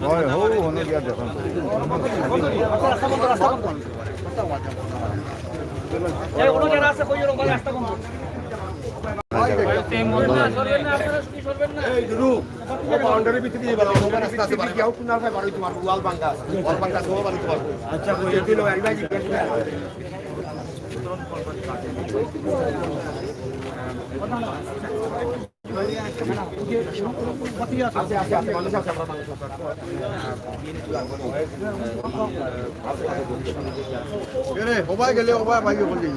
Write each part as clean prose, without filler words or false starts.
হয় হো হনো গিয়া দেখুন এই ওনো যারা আছে কই রকম রাস্তা বন্ধ এই মহিলা সরবেন না আপনারা কি সরবেন না এই দুরু ও বাউন্ডারি ভিতরে দিয়ে বাবা ও রাস্তা আছে বাড়ি কেউ কুনার ভাই বাড়ি তোমার ওয়াল বাঙ্গা আছে ওয়াল বাঙ্গা সব বাড়ি তোমার আচ্ছা কই দিল আর ভাই জি আছে আছে আছে মানুষ আছে আমরা মানুষ আছে রে ওবাই গেলে ওবাই ভাই বলি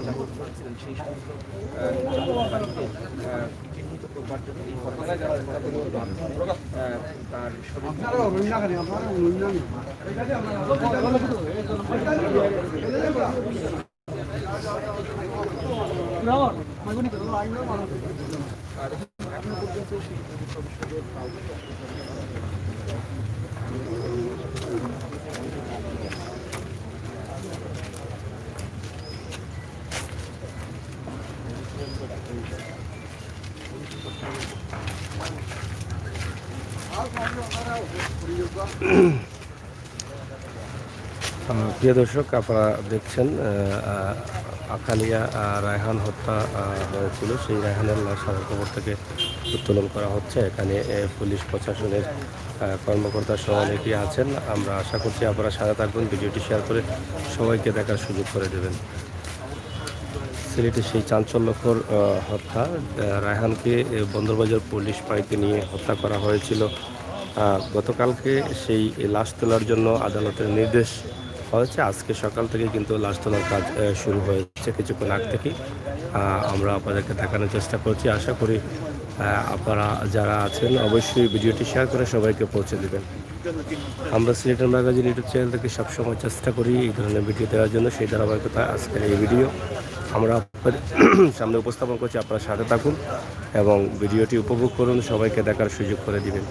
প্রিয় দর্শক, আপনারা দেখছেন আখালিয়া রায়হান হত্যা হয়েছিল, সেই রায়হানের লাশ সাভার কবর থেকে উত্তোলন করা হচ্ছে। এখানে পুলিশ প্রশাসনের কর্মকর্তা সহ অনেকেই আছেন। আমরা আশা করছি আপনারা সাথে থাকবেন, ভিডিওটি শেয়ার করে সবাইকে দেখার সুযোগ করে দেবেন। সিলেটের সেই চাঞ্চল্যকর হত্যা, রায়হানকে বন্দরবাজার পুলিশ ফাঁড়িতে নিয়ে হত্যা করা হয়েছিল। গতকালকে সেই লাশ তোলার জন্য আদালতের নির্দেশ হয়েছে। আজকে সকাল থেকে কিন্তু লাশ তোলার কাজ শুরু হয়েছে। কিছুক্ষণ আগ থেকেই আমরা আপনাদেরকে দেখানোর চেষ্টা করছি। আশা করি আপনারা যারা আছেন অবশ্যই ভিডিওটি শেয়ার করে সবাইকে পৌঁছে দেবেন। আমরা সিলেটের ম্যাগাজিন ইউটিউব চ্যানেল থেকে সবসময় চেষ্টা করি এই ধরনের ভিডিও দেওয়ার জন্য। সেই ধারাবাহিকতা আজকের এই ভিডিও আমরা আপনাদের সামনে উপস্থাপন করছি। আপনারা সাথে থাকুন এবং ভিডিওটি উপভোগ করুন, সবাইকে দেখার সুযোগ করে দিবেন।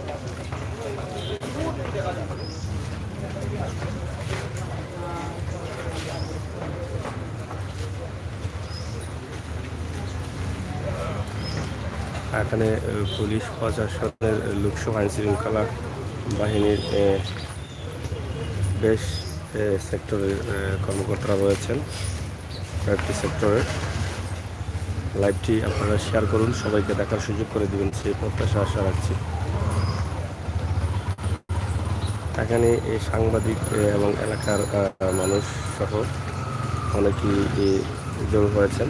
এখানে পুলিশ প্রশাসনের লোকসহ আইন শৃঙ্খলা বাহিনীর বেশ সেক্টরের কর্মকর্তারা রয়েছেন। কয়েকটি সেক্টরের লাইভটি আপনারা শেয়ার করুন, সবাইকে দেখার সুযোগ করে দিবেন সেই প্রত্যাশা আশা রাখছি। এখানে এই সাংবাদিক এবং এলাকার মানুষ সহ অনেকেই জড়ো হয়েছেন।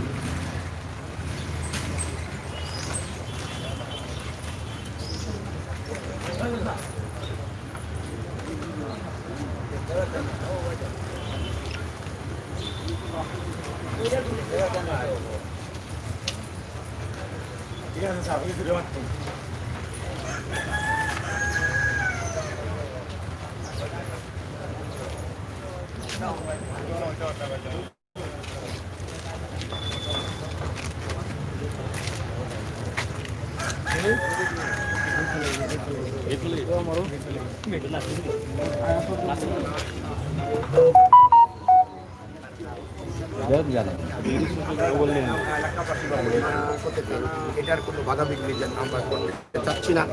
ঠিক আছে স্যার আপনি ফিরে আসুন এটার কোনো বাধা বিঘ্নি আমরা করতে চাচ্ছি না।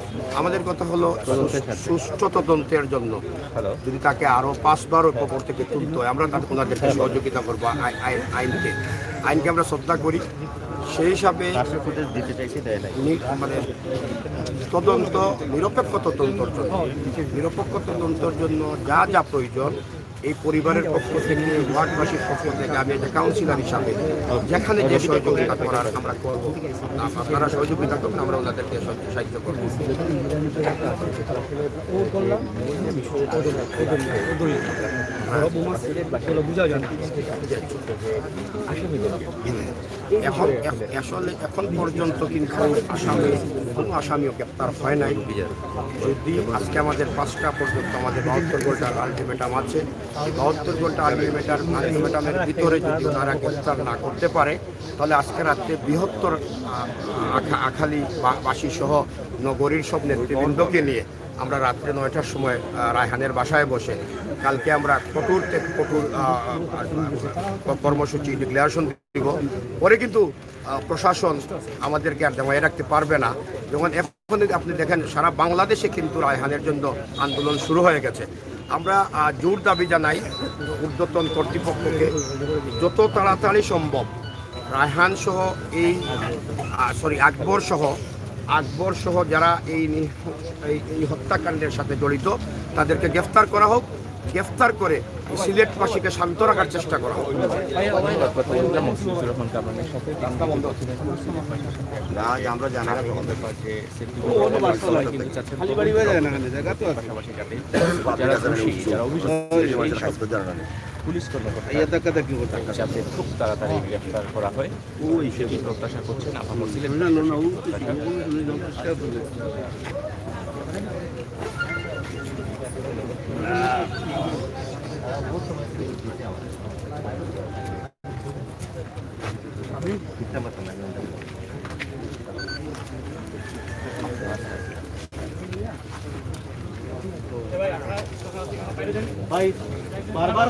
আমাদের কথা হলো সুষ্ঠু তদন্তের জন্য যদি তাকে আরো 5-12 উপর থেকে তুলতে হয়, আমরা ওনাদেরকে সহযোগিতা করবো। আইনকে আমরা শ্রদ্ধা করি, সেই হিসাবে মানে তদন্ত নিরপেক্ষ তদন্তের জন্য যা যা প্রয়োজন এই পরিবারের পক্ষ থেকে, ওয়ার্ডবাসীর পক্ষ থেকে আমি একটা কাউন্সিলর হিসাবে যেখানে যে সহযোগিতা করার আমরা করবো, আপনারা সহযোগিতা করবেন, আমরা ওনাদেরকে সাহায্য করবো। এখন পর্যন্ত কিন্তু কোনো আসামিও গ্রেপ্তার হয় নাই। যদি আজকে আমাদের 5টা পর্যন্ত আমাদের 72 ঘন্টার আলটিমেটাম আছে, 72 ঘন্টা আলটিমেটামের ভিতরে যদি ওনারা গ্রেপ্তার না করতে পারে, তাহলে আজকে রাত্রে বৃহত্তর আখালি বাসী সহ নগরীর সব নেতৃবৃন্দকে নিয়ে আমরা রাত্রে 9টার সময় রায়হানের বাসায় বসে কালকে আমরা কঠোর কর্মসূচি ডিক্লারেশন দিব। পরে কিন্তু প্রশাসন আমাদেরকে আর জামাই রাখতে পারবে না। যখন এখন আপনি দেখেন সারা বাংলাদেশে কিন্তু রায়হানের জন্য আন্দোলন শুরু হয়ে গেছে। আমরা জোর দাবি জানাই ঊর্ধ্বতন কর্তৃপক্ষকে যত তাড়াতাড়ি সম্ভব রায়হান সহ আকবর সহ যারা এই হত্যাকাণ্ডের সাথে জড়িত তাদেরকে গ্রেফতার করা হোক। গ্রেফতার করে সিলেটবাসীকে শান্ত রাখার চেষ্টা করা হোক। আমরা জানার পুলিশ কর্মকর্তা খুব তাড়াতাড়ি গ্রেফতার করা হয় ওই সেটি প্রত্যাশা করছেন আপামর সিলেট। ভাই বারবার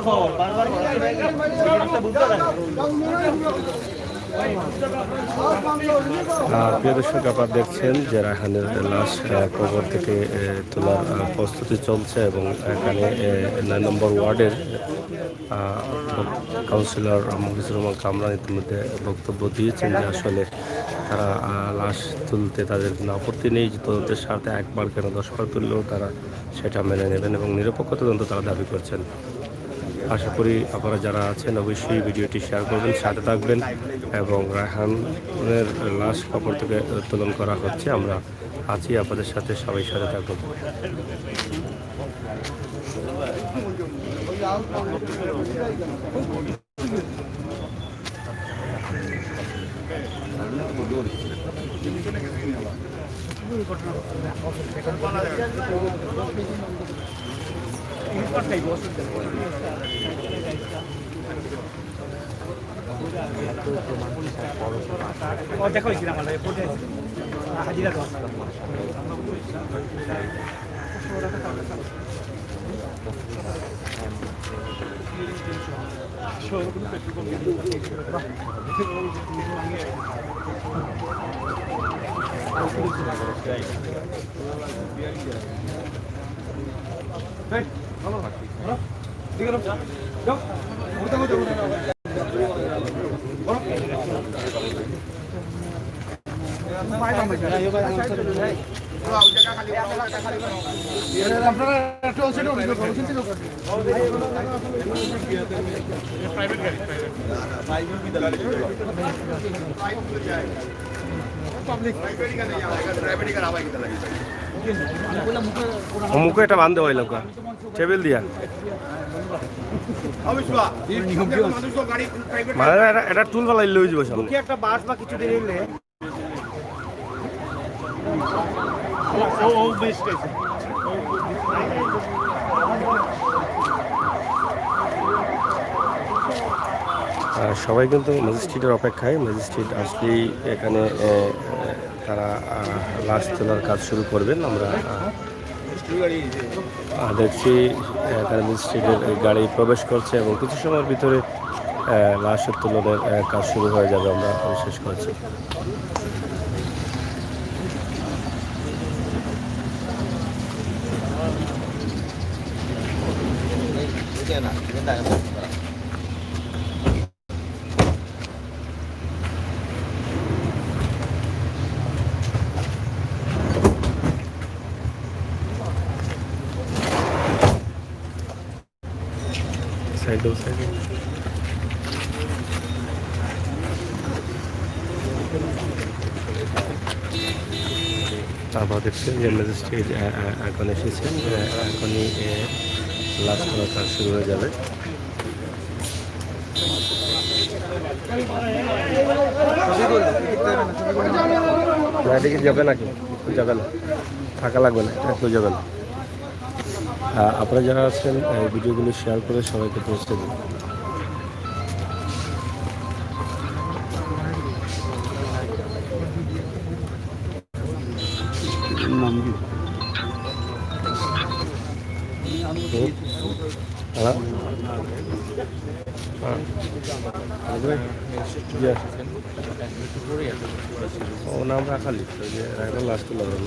প্রিয় দর্শক, আপনারা দেখছেন যে রায়হানের লাশ কবর থেকে তোলার প্রস্তুতি চলছে এবং এখানে 9 নম্বর ওয়ার্ডের কাউন্সিলর মফিজুর রহমান কামরান ইতিমধ্যে বক্তব্য দিয়েছেন যে আসলে তারা লাশ তুলতে তাদের কোনো আপত্তি নেই, যে তদন্তের স্বার্থে একবার কেন 10 বার তুললেও তারা সেটা মেনে নেবেন এবং নিরপেক্ষ তদন্ত তারা দাবি করছেন। আশা করি আপনারা যারা আছেন অবশ্যই ভিডিওটি শেয়ার করবেন, সাথে থাকবেন এবং রায়হানের লাশ কবর থেকে উত্তোলন করা হচ্ছে। আমরা আছি আপনাদের সাথে, সবাই সাথে থাকবেন। দেখো হাজিরা মুখে এটা বান্ধে হইল টেবিল দিয়া মানে এটা টুল ফেলাই লই যাব সামনে একটা বাস বা কিছু দিন এলে সবাই কিন্তু ম্যাজিস্ট্রেটের অপেক্ষায়, ম্যাজিস্ট্রেট আসলেই এখানে তারা লাশ তোলার কাজ শুরু করবেন। আমরা দেখছি এখানে ম্যাজিস্ট্রেটের গাড়ি প্রবেশ করছে এবং কিছু সময়ের ভিতরে লাশ উত্তোলনের কাজ শুরু হয়ে যাবে, আমরা বিশ্বাস করছি। সাইড তারপর দেখছেন যে ম্যাজিস্ট্রেট এখন এসেছেন, এখনই লাশ করার কাজ শুরু হয়ে যাবে। এদিকে যাবে নাকি? যাবে না, থাকা লাগবে না, একটু যাবে না। আপনারা যারা আছেন ভিডিওগুলো শেয়ার করে সবাইকে পৌঁছে দিন। হ্যাঁ ও নাম রাখা লিখত যে রাখার লাস্ট তুলা ধরল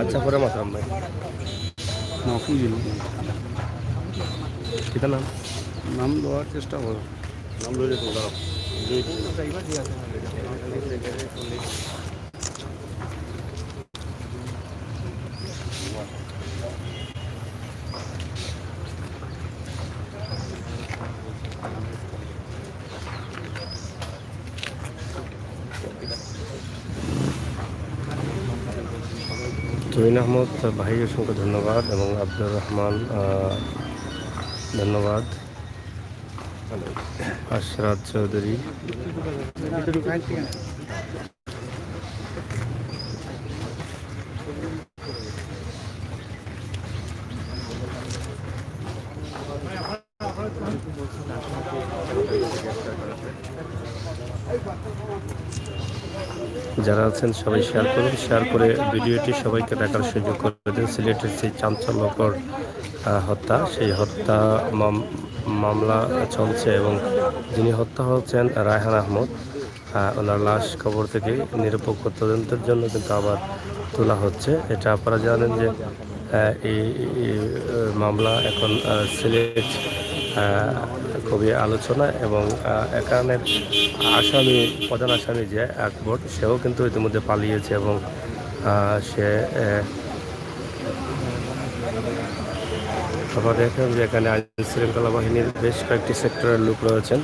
আচ্ছা পরে মাতাম ভাই কিতা নাম নাম দেওয়ার চেষ্টা করো নাম ধরে তোলা জমিন আহমদ ভাই অসংখ্য ধন্যবাদ এবং আব্দুর রহমান ধন্যবাদ আশরাত চৌধুরী যারা আছেন সবাই শেয়ার করুন, শেয়ার করে ভিডিওটি সবাইকে দেখার সুযোগ করে দিন। সিলেটের সেই চাঞ্চল্যকর হত্যা, সেই হত্যা মামলা চলছে এবং যিনি হত্যা হচ্ছেন রায়হান আহমদ, ওনার লাশ কবর থেকে নিরপেক্ষ তদন্তের জন্য কিন্তু আবার তোলা হচ্ছে। এটা আপনারা জানেন যে এই মামলা এখন সিলেট খুবই আলোচনা এবং এখানের আসামি, প্রধান আসামি যে আকবর, সেও কিন্তু ইতিমধ্যে পালিয়েছে এবং সে আপনারা দেখেন যে এখানে আইন শৃঙ্খলা বাহিনীর বেশ কয়েকটি সেক্টরের লোক রয়েছেন।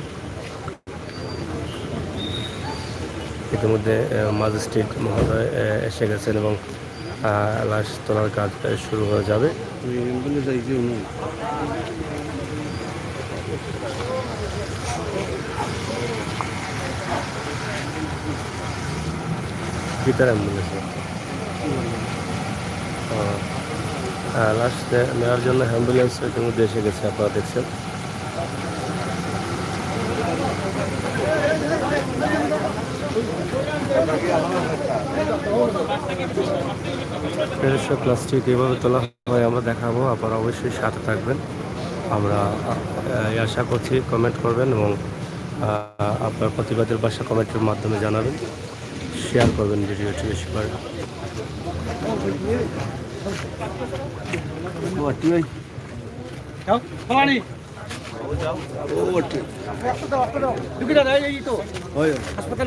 ইতিমধ্যে ম্যাজিস্ট্রেট মহোদয় এসে গেছেন এবং লাশ তোলার কাজ শুরু হয়ে যাবে। ভিতরে অ্যাম্বুলেন্সে লাশ নেওয়ার জন্য অ্যাম্বুলেন্স ইতিমধ্যে এসে গেছে, আপনারা দেখছেন। প্লাস্টিক এভাবে তোলা হয় আমরা দেখাবো, আপনারা অবশ্যই সাথে থাকবেন। আমরা আশা করছি কমেন্ট করবেন এবং আপনার প্রতিবাদের ভাষা কমেন্টের মাধ্যমে জানাবেন, শেয়ার করবেন ভিডিওটি বেশি করে।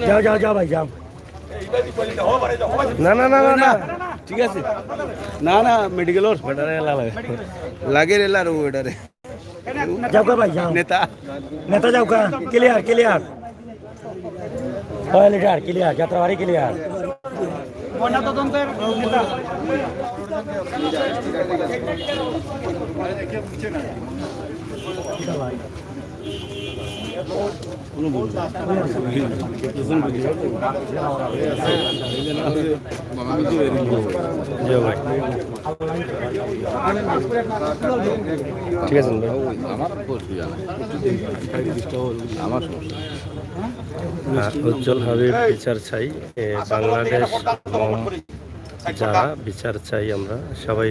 যাও যাও যাও ভাই যাও। না না না না না ঠিক আছে না না মেডিকেলর লাগে রেলার ও এটারে যাও কা ভাই যাও, নেতা নেতা যাও কা, clear clear leader clear, Jatrabari clear. ময়নাতদন্তের নেতা ঠিক আছে উজ্জ্বল হাবিব বিচার চাই, বাংলাদেশ যারা বিচার চাই আমরা সবাই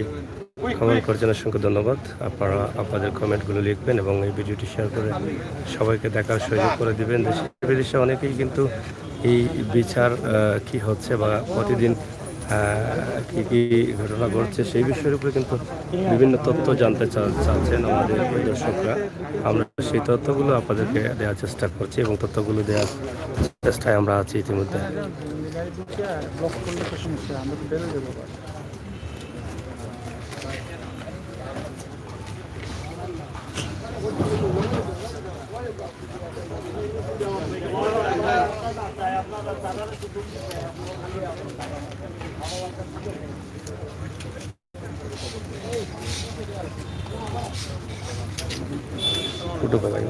কমেন্ট করছেন, অসংখ্য ধন্যবাদ। আপনারা আপনাদের কমেন্টগুলো লিখবেন এবং এই ভিডিওটি শেয়ার করে সবাইকে দেখার সুযোগ করে দিবেন। দেশে বিদেশে অনেকেই কিন্তু এই বিচার কি হচ্ছে বা প্রতিদিন কী কী ঘটনা ঘটছে সেই বিষয়ের উপরে কিন্তু বিভিন্ন তথ্য জানতে চাচ্ছেন আমাদের দর্শকরা। আমরা সেই তথ্যগুলো আপনাদেরকে দেওয়ার চেষ্টা করছি এবং তথ্যগুলো দেওয়ার চেষ্টায় আমরা আছি ইতিমধ্যে। ফটো পালাই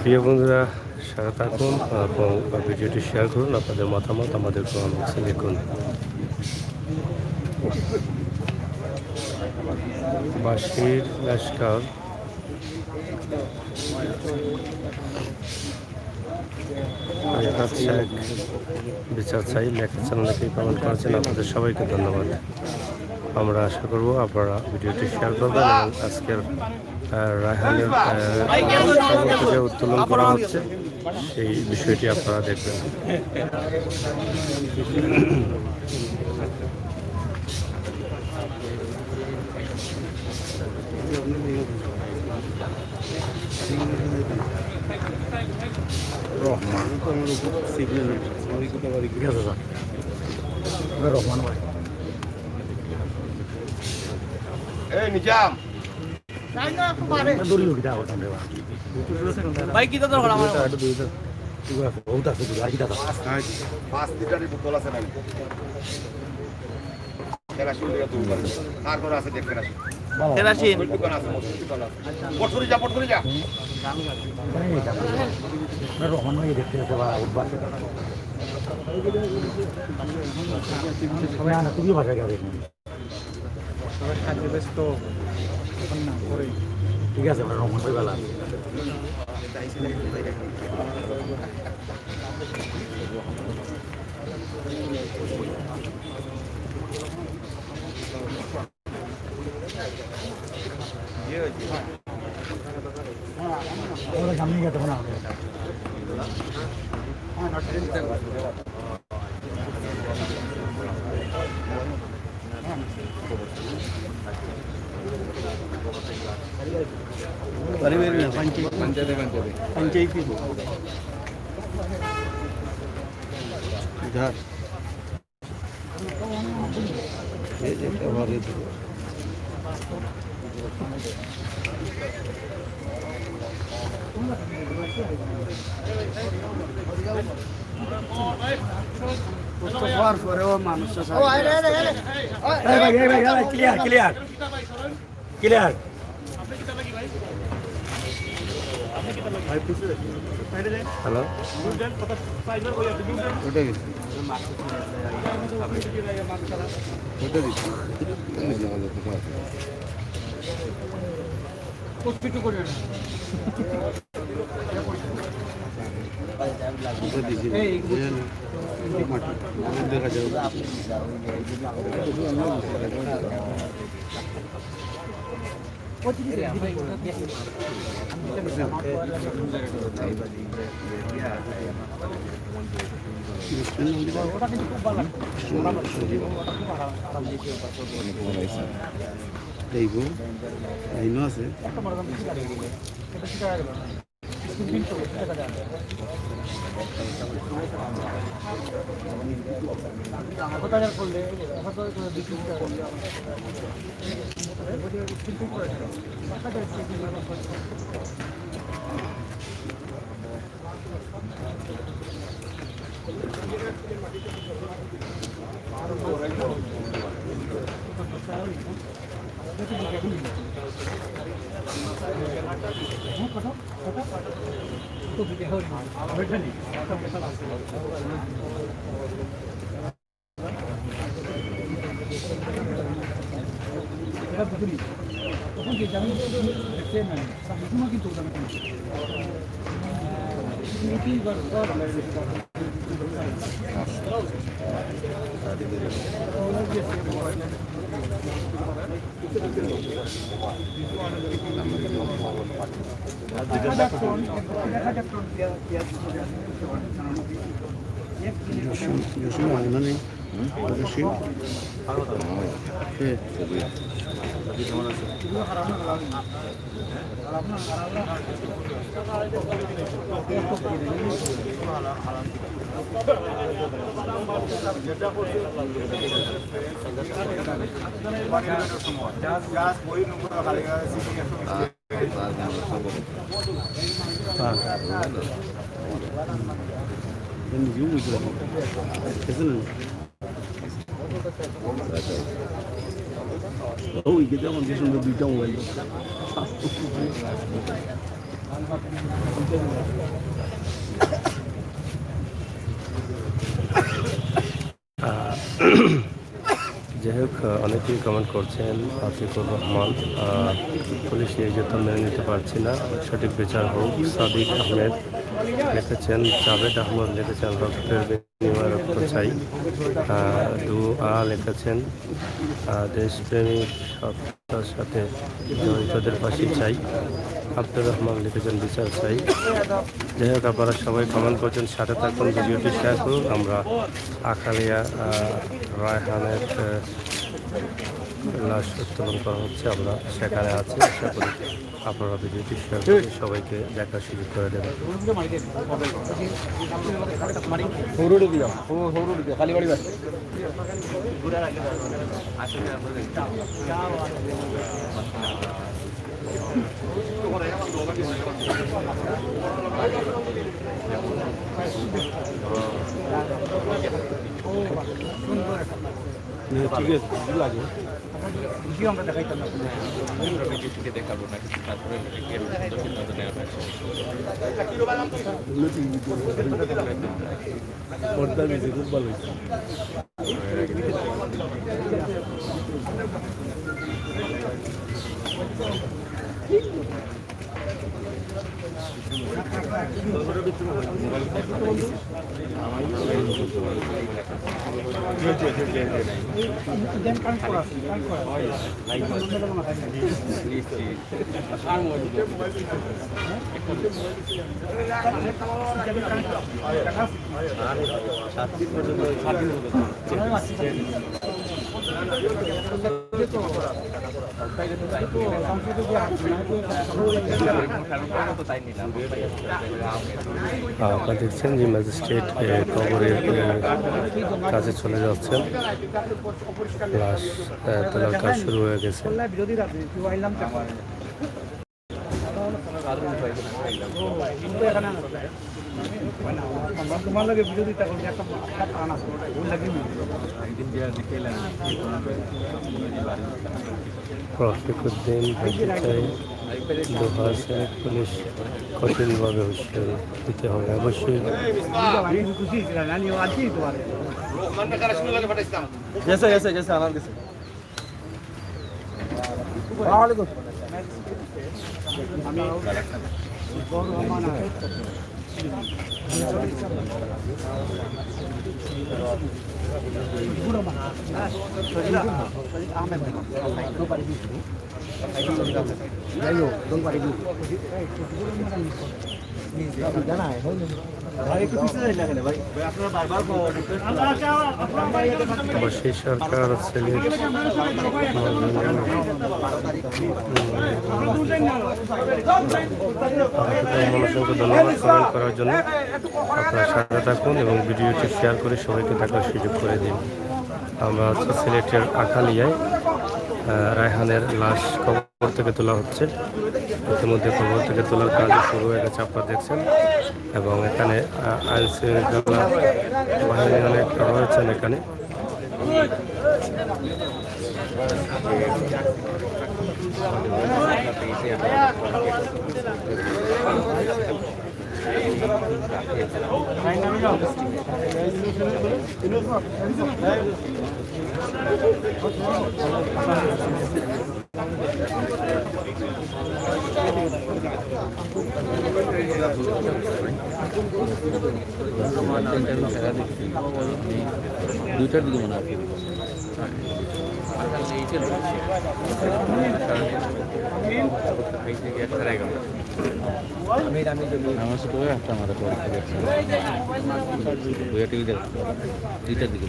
প্রিয় বন্ধুরা, সাথে থাকুন এবং ভিডিওটি শেয়ার করুন। আপনাদের মতামত আমাদের কমেন্ট বক্সে লিখুন। বাঁশির লস্কর বিচার চাই লেখা চ্যানেলকে কমেন্ট করেছেন। আপনাদের সবাইকে ধন্যবাদ। আমরা আশা করব আপনারা ভিডিওটি শেয়ার করবেন এবং আজকের রায়হানের যে উত্তোলন করা হচ্ছে সেই বিষয়টি আপনারা দেখবেন। রহমান সিগন্যাল রহমান ভাই এই নিজাম দড়ি লোক দাও তোমরা ভাই কি দাদা আমার বহুত আছে দূর আর কি দাদা 5 লিটারের বোতল আছে নাকি খেলা শুরু করে তুই আর কোন আছে দেখতে আসি কেরাসিন দোকান আছে পটকরি যা রহমান ভাই দেখতে আছে বা উঠবা সবাই আনা তুমি ভাষা গাবে ঠিক আছে রহমান ভাই বেলা সামনে গেছে না पंचायती इधर क्लियर হ্যালো, দেখা যাবে দেখবো আইনও আছে আয়না নেই নিজেও বুঝতে পারি ওই কিন্তু এখন যে সুন্দর দুইটা মোবাইল যাই হোক, অনেকেই কমেন্ট করছেন আতিকুর রহমান, পুলিশ নির্যাতন মেনে নিতে পারছি না, সঠিক বিচার হোক। সাদিক আহমেদ লিখেছেন, জাভেদ আহমদ লিখেছেন রক্তের বিনিময়ে রক্ত চাই। দুআ লিখেছেন, দেশপ্রেমিক সত্তার সাথে জড়িতদের ফাঁসি চাই। আব্দুর রহমান লিখেছেন বিচার চাই। যাই হোক, আপনারা সবাই কমেন্ট করছেন, সাথে থাকুন, ভিডিওটি শেয়ার করুন। আমরা আখালিয়া রায়হানের লাশ উত্তোলন করা হচ্ছে, আমরা সেখানে আছি। আশা করি আপনারা ভিডিওটি শেয়ার করে সবাইকে দেখার সুযোগ করে দেবেন। কালীবাড়ি ঠিক আছে লাগে আমরা দেখাইতাম না দেখাবো না, তারপরে সিদ্ধান্ত নেওয়া হয়েছে। পর্দা বেশি খুব ভালো হয়েছে। আপনারা দেখছেন যে ম্যাজিস্ট্রেট কবরের কাজে চলে যাচ্ছেন, লাশ তোলার কাজ শুরু হয়ে গেছে। তোমার লাগে বিরোধিতা করছি একটা আনা ওই লাগে রফিকুদ্দিন বলতে চাই, দোহা সিলেট পুলিশ কঠিনভাবে হুঁশিয়ারি দিতে হবে। অবশ্যই খুশি ছিলাম আনিও আছি তোমার গেছে গেছে গেছে আনার গেছে। আমি অবশ্যই সরকার সিলেট মানুষকে ধন্যবাদ কমেন্ট করার জন্য। আপনারা সাথে থাকুন এবং ভিডিওটি শেয়ার করে সবাইকে দেখার সুযোগ করে দিন। আমরা হচ্ছে সিলেটের আখালিয়ায় রায়হানের লাশ কবর থেকে তোলা হচ্ছে। ইতিমধ্যে কবর থেকে তোলার কাজ শুরু হয়ে গেছে, আপনারা দেখছেন। এবং এখানে আইন শৃঙ্খলা বাহিনী অনেক রয়েছেন এখানে। দুইটার দিকে মনে হয় আমার সাথে একটা আমাদের দুইটার দিকে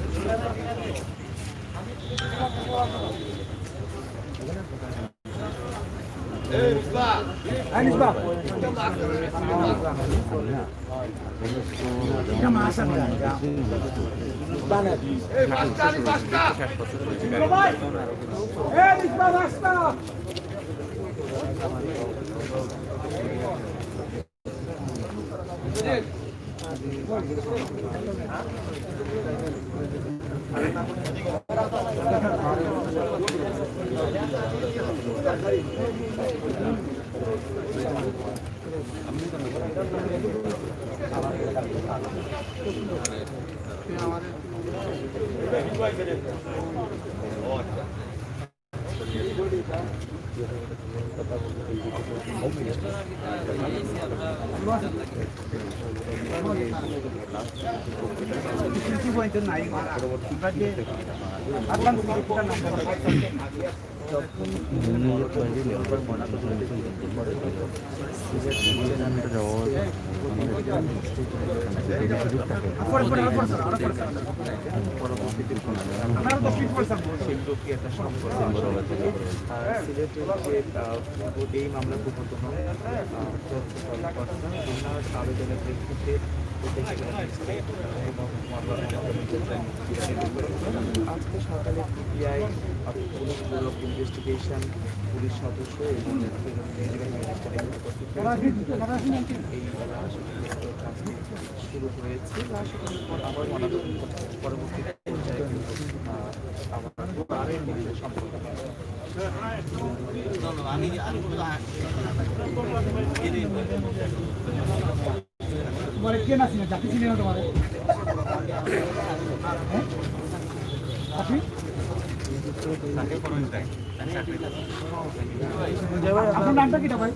এই মামলা আবেদনের প্রেক্ষিতে আজকে সকালে PI police bureau of investigation police সদস্য এবং শুরু হয়েছে আবার পরবর্তীতে তোমার কে না চিনে চাকরি চিনে না তোমার আপনার নামটা কিটা ভাই?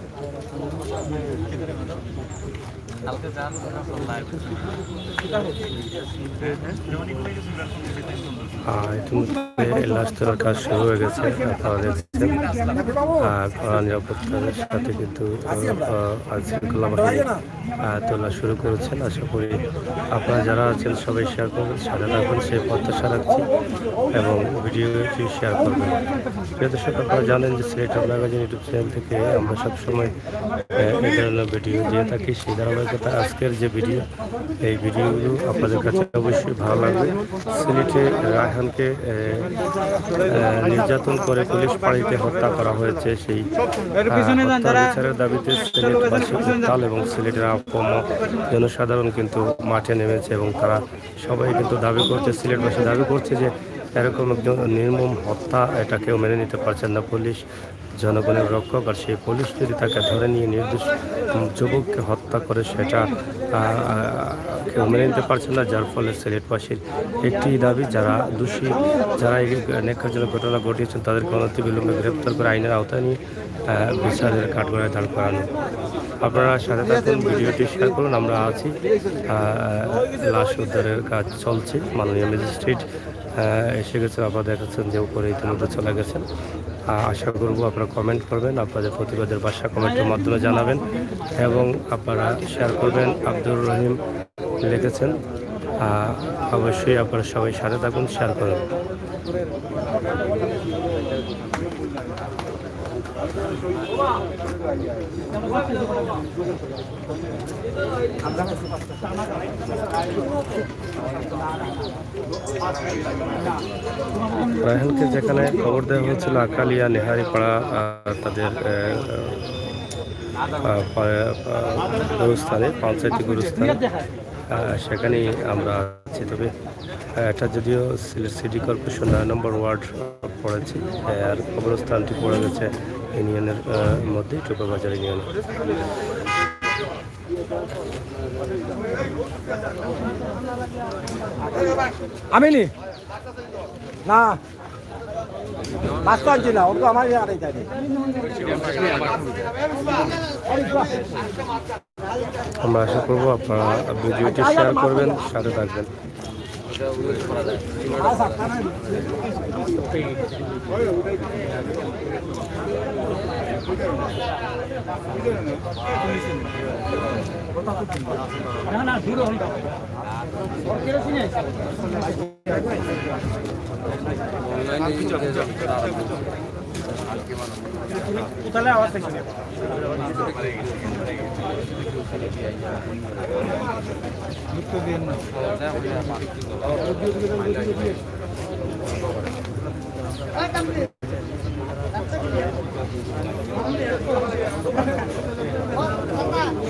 ইতিমধ্যে লাশ তোলার কাজ শুরু হয়ে গেছে। আপনারা দেখছেন নিরাপত্তার সাথে কিন্তু আইনশৃঙ্খলা বাহিনী তোলা শুরু করেছেন। আশা করি আপনারা যারা আছেন সবাই শেয়ার করবেন, সাথে থাকবেন সেই প্রত্যাশা রাখছি এবং ভিডিওটি শেয়ার করবেন। প্রিয় দর্শক, আপনারা জানেন যে সিলেটের ম্যাগাজিন ইউটিউব চ্যানেল থেকে আমরা সবসময় এই ধরনের ভিডিও দিয়ে থাকি। সেই ধারাবাহিকতা আজকের যে ভিডিও, এই ভিডিওগুলো আপনাদের কাছে অবশ্যই ভালো লাগবে। সিলেটে রায়হানকে নির্যাতন করে পুলিশ ফাঁড়িতে হত্যা করা হয়েছে। সেই বিচারের দাবিতে সিলেটবাসী উত্তাল এবং সিলেটের জনসাধারণ কিন্তু মাঠে নেমেছে এবং তারা সবাই কিন্তু দাবি করছে, সিলেটবাসী দাবি করছে যে এরকম একজন নির্মম হত্যা এটা কেউ মেনে নিতে পারছেন না। পুলিশ জনগণের রক্ষক, আর সেই পুলিশ যদি তাকে ধরে নিয়ে নির্দোষ যুবককে হত্যা করে সেটা কেউ মেনে নিতে পারছেন না। যার ফলে সিলেটবাসীর একটি দাবি, যারা দোষী, যারা এই নেককারজনক ঘটনা ঘটিয়েছেন তাদেরকে অনতিবিলম্বে গ্রেপ্তার করে আইনের আওতায় নিয়ে বিচারের কাঠগড়ায় দাঁড় করানো। আপনারা সাথে থাকুন, ভিডিওটি শেয়ার করুন। আমরা আছি, লাশ উদ্ধারের কাজ চলছে। মাননীয় ম্যাজিস্ট্রেট এসে গেছেন, আপনারা দেখাচ্ছেন যে উপরে ইতিমধ্যে চলে গেছেন। আশা করব আপনারা কমেন্ট করবেন, আপনাদের প্রতিবাদের ভাষা কমেন্টের মাধ্যমে জানাবেন এবং আপনারা শেয়ার করবেন। আব্দুর রহিম লিখেছেন, অবশ্যই আপনারা সবাই সাথে থাকুন, শেয়ার করুন। রায়হানকে যেখানে খবর দেওয়া হয়েছিল আকালিয়া নেহারিপাড়া তাদের গুরুস্থানে, পঞ্চায়েতি গুরুস্থানে, সেখানেই আমরা আছি। তবে এটা যদিও সিলেট সিটি কর্পোরেশন 9 নম্বর ওয়ার্ড পড়েছি, আর কবরস্থানটি পড়ে গেছে ইউনিয়নের মধ্যে, টুপাবাজার ইউনিয়নে। আমিনি না মাস্টার আনছি না, ওর তো আমার আড়াই যাবে। আমরা আশা করবো আপনারা ভিডিওটি শেয়ার করবেন, সাথে থাকবেন। কোথায় আওয়াজ থেকে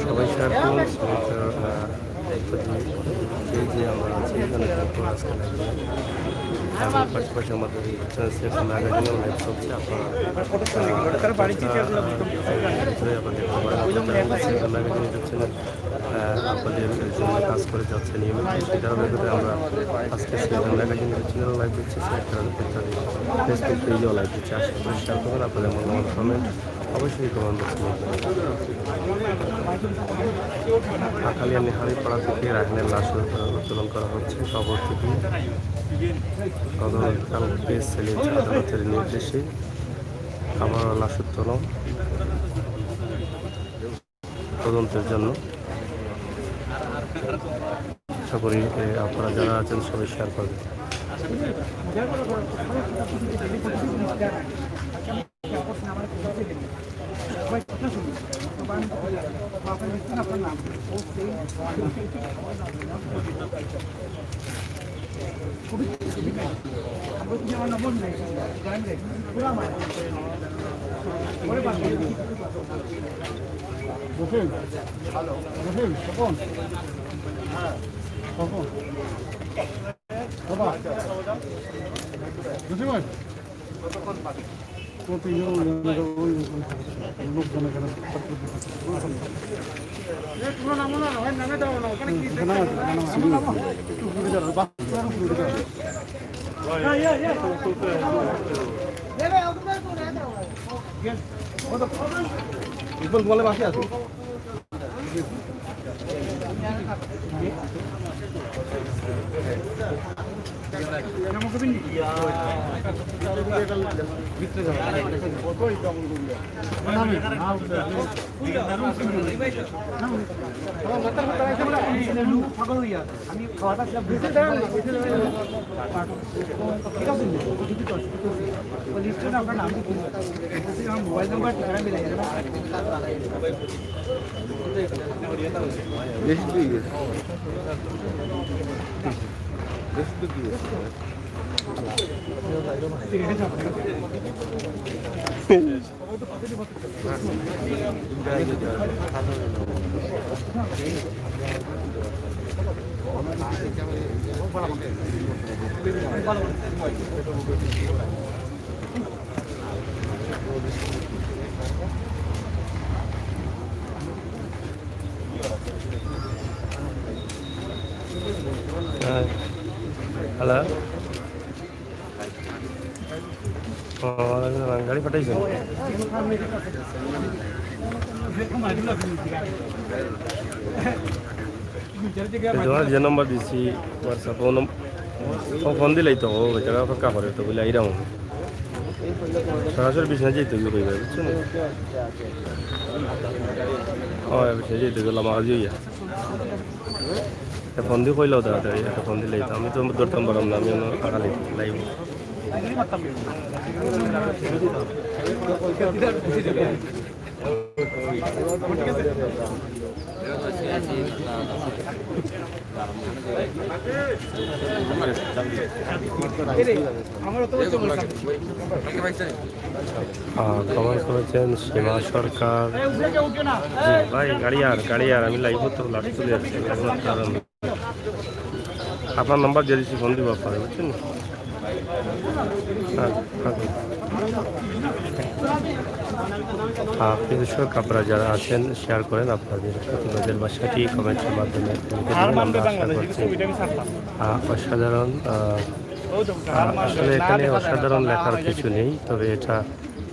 সবাই শেয়ার করুন। এই যে আমরা আছি এখানে পাশাপাশি আমাদের ম্যাগাজিনের লাইভ চলছে। আপনারা ম্যাগাজিন ইউটিউব চ্যানেল আপনাদের জন্য কাজ করে যাচ্ছে নিয়মিত। সেই ধারাবাহিকতায় আমরা আজকে selection magazine YouTube channel live দিচ্ছি, ফেসবুক পেজেও লাইভ দিচ্ছি। আশা করি শেয়ার করবেন। আপনাদের মূল্যবান কমেন্ট অবশ্যই কমেন্ট বক্সে আকালিয়া নেহারিপাড়া থেকে রায়হানের লাশ উত্তোলন করা হচ্ছে কবর থেকে। গতকালকে সিলেট আদালতের নির্দেশে আবার লাশ উত্তোলন তদন্তের জন্য। আশা করি আপনারা যারা আছেন সবাই শেয়ার করবেন। বলে বাকি আছে আমি খাওয়াটা আপনার নাম মোবাইল নাম্বার ঠিকানা মিলে যাবে হ্যালো, গাড়ি পাঠাইছেন? তোমার যে নম্বর দিচ্ছি হোয়াটসঅ্যাপ ও ফোন দিলেই তো ও বেচারা অপেক্ষা করে তো বলে আইরাম সরাসরি বিছনা যেতে কইবে বুঝছো না? হয় বিছনা যেতে গেলাম আজ ইয়া ফোন দিয়ে কইলেও তাড়াতাড়ি একটা ফোন দিলেই তো আমি তো ধরতাম পারলাম না, আমি আগালি লাইভ কমেন্ট করেছেন সীমা সরকার। ভাই গাড়ি আর আমি লাইভ তো লাস্ট চলে যাচ্ছি। আপনার নাম্বার দিয়ে দিচ্ছি, ফোন দিব আপনারা বুঝছেন। দর্শক আপনারা যারা আছেন শেয়ার করেন আপনাদের প্রতিবাদের বাসাটি কমেন্টের মাধ্যমে আমরা আশা করছি। অসাধারণ, আসলে এখানে অসাধারণ লেখার কিছু নেই, তবে এটা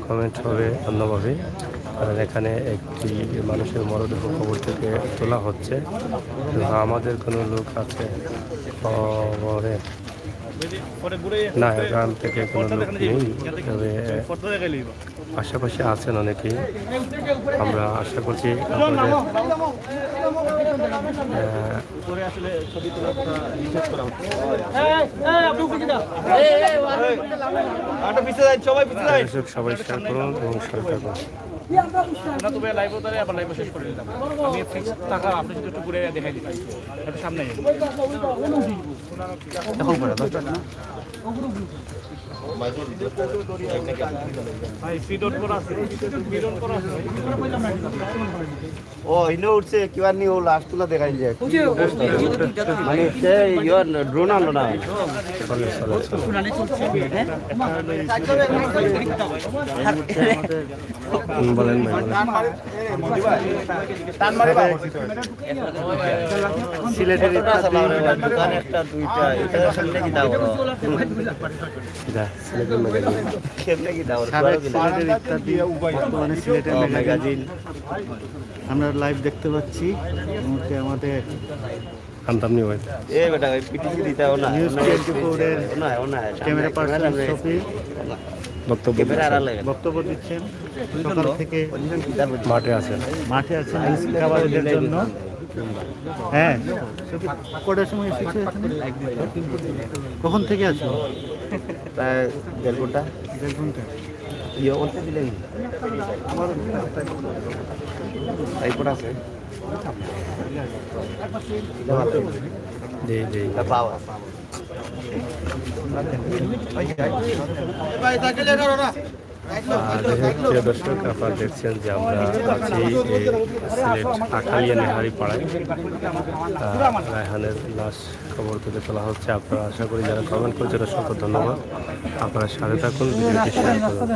কমেন্ট হবে অন্যভাবে, কারণ এখানে একটি মানুষের মরদেহ কবর থেকে তোলা হচ্ছে। আমাদের কোনো লোক আছে কবরে না, গ্রাম থেকে কোনো লোক নেই, তবে পাশাপাশি আছেন অনেকেই। আমরা আশা করছি আপনাদের সবাই শেয়ার করুন এবং সরকার করুন। আমি টাকা আপনি যদি একটু ঘুরে দেখাই দিচ্ছি সামনে এখন ও ইনো উঠছে কিবা নি ও লাস্ট তুলা দেখাই যায় মানে সে ইয়র ড্রোন আনলো না বলেন সিলেটের দোকান একটা দুইটা এটা সামনে কি দাও কেমনে কি দাও সিলেটের ইত্যাদি বর্তমানে সিলেটের ম্যাগাজিন আমরা লাইভ দেখতে পাচ্ছি এই মুহূর্তে আমাদের আমতামনি হয় এ বেটা পিটিসি দিতাও না নিউজ 24 এর না না ক্যামেরা পার্সন সফি বক্তব্য বক্তব্য দিচ্ছেন সকাল থেকে মাঠে আছেন মাঠে আছেন খাবারের জন্য। হ্যাঁ সফি কটার সময় এসেছে এখানে? কখন থেকে আছো? প্রায় 1.5 ঘন্টা 1.5 ঘন্টা। ইয়ে ওতে দিলেন আমার টাইপটা আছে জি জি পাওয়া প্রিয় দর্শক আপনারা দেখছেন যে আমরা আছি সিলেট আখালিয়া নেহারি পাড়ায় রায়হানের লাশ খবর তুলে তোলা হচ্ছে। আপনারা আশা করি যারা কমেন্ট করছেন অসংখ্য ধন্যবাদ। আপনারা সাথে থাকুন, ভিডিওটি শেয়ার করুন।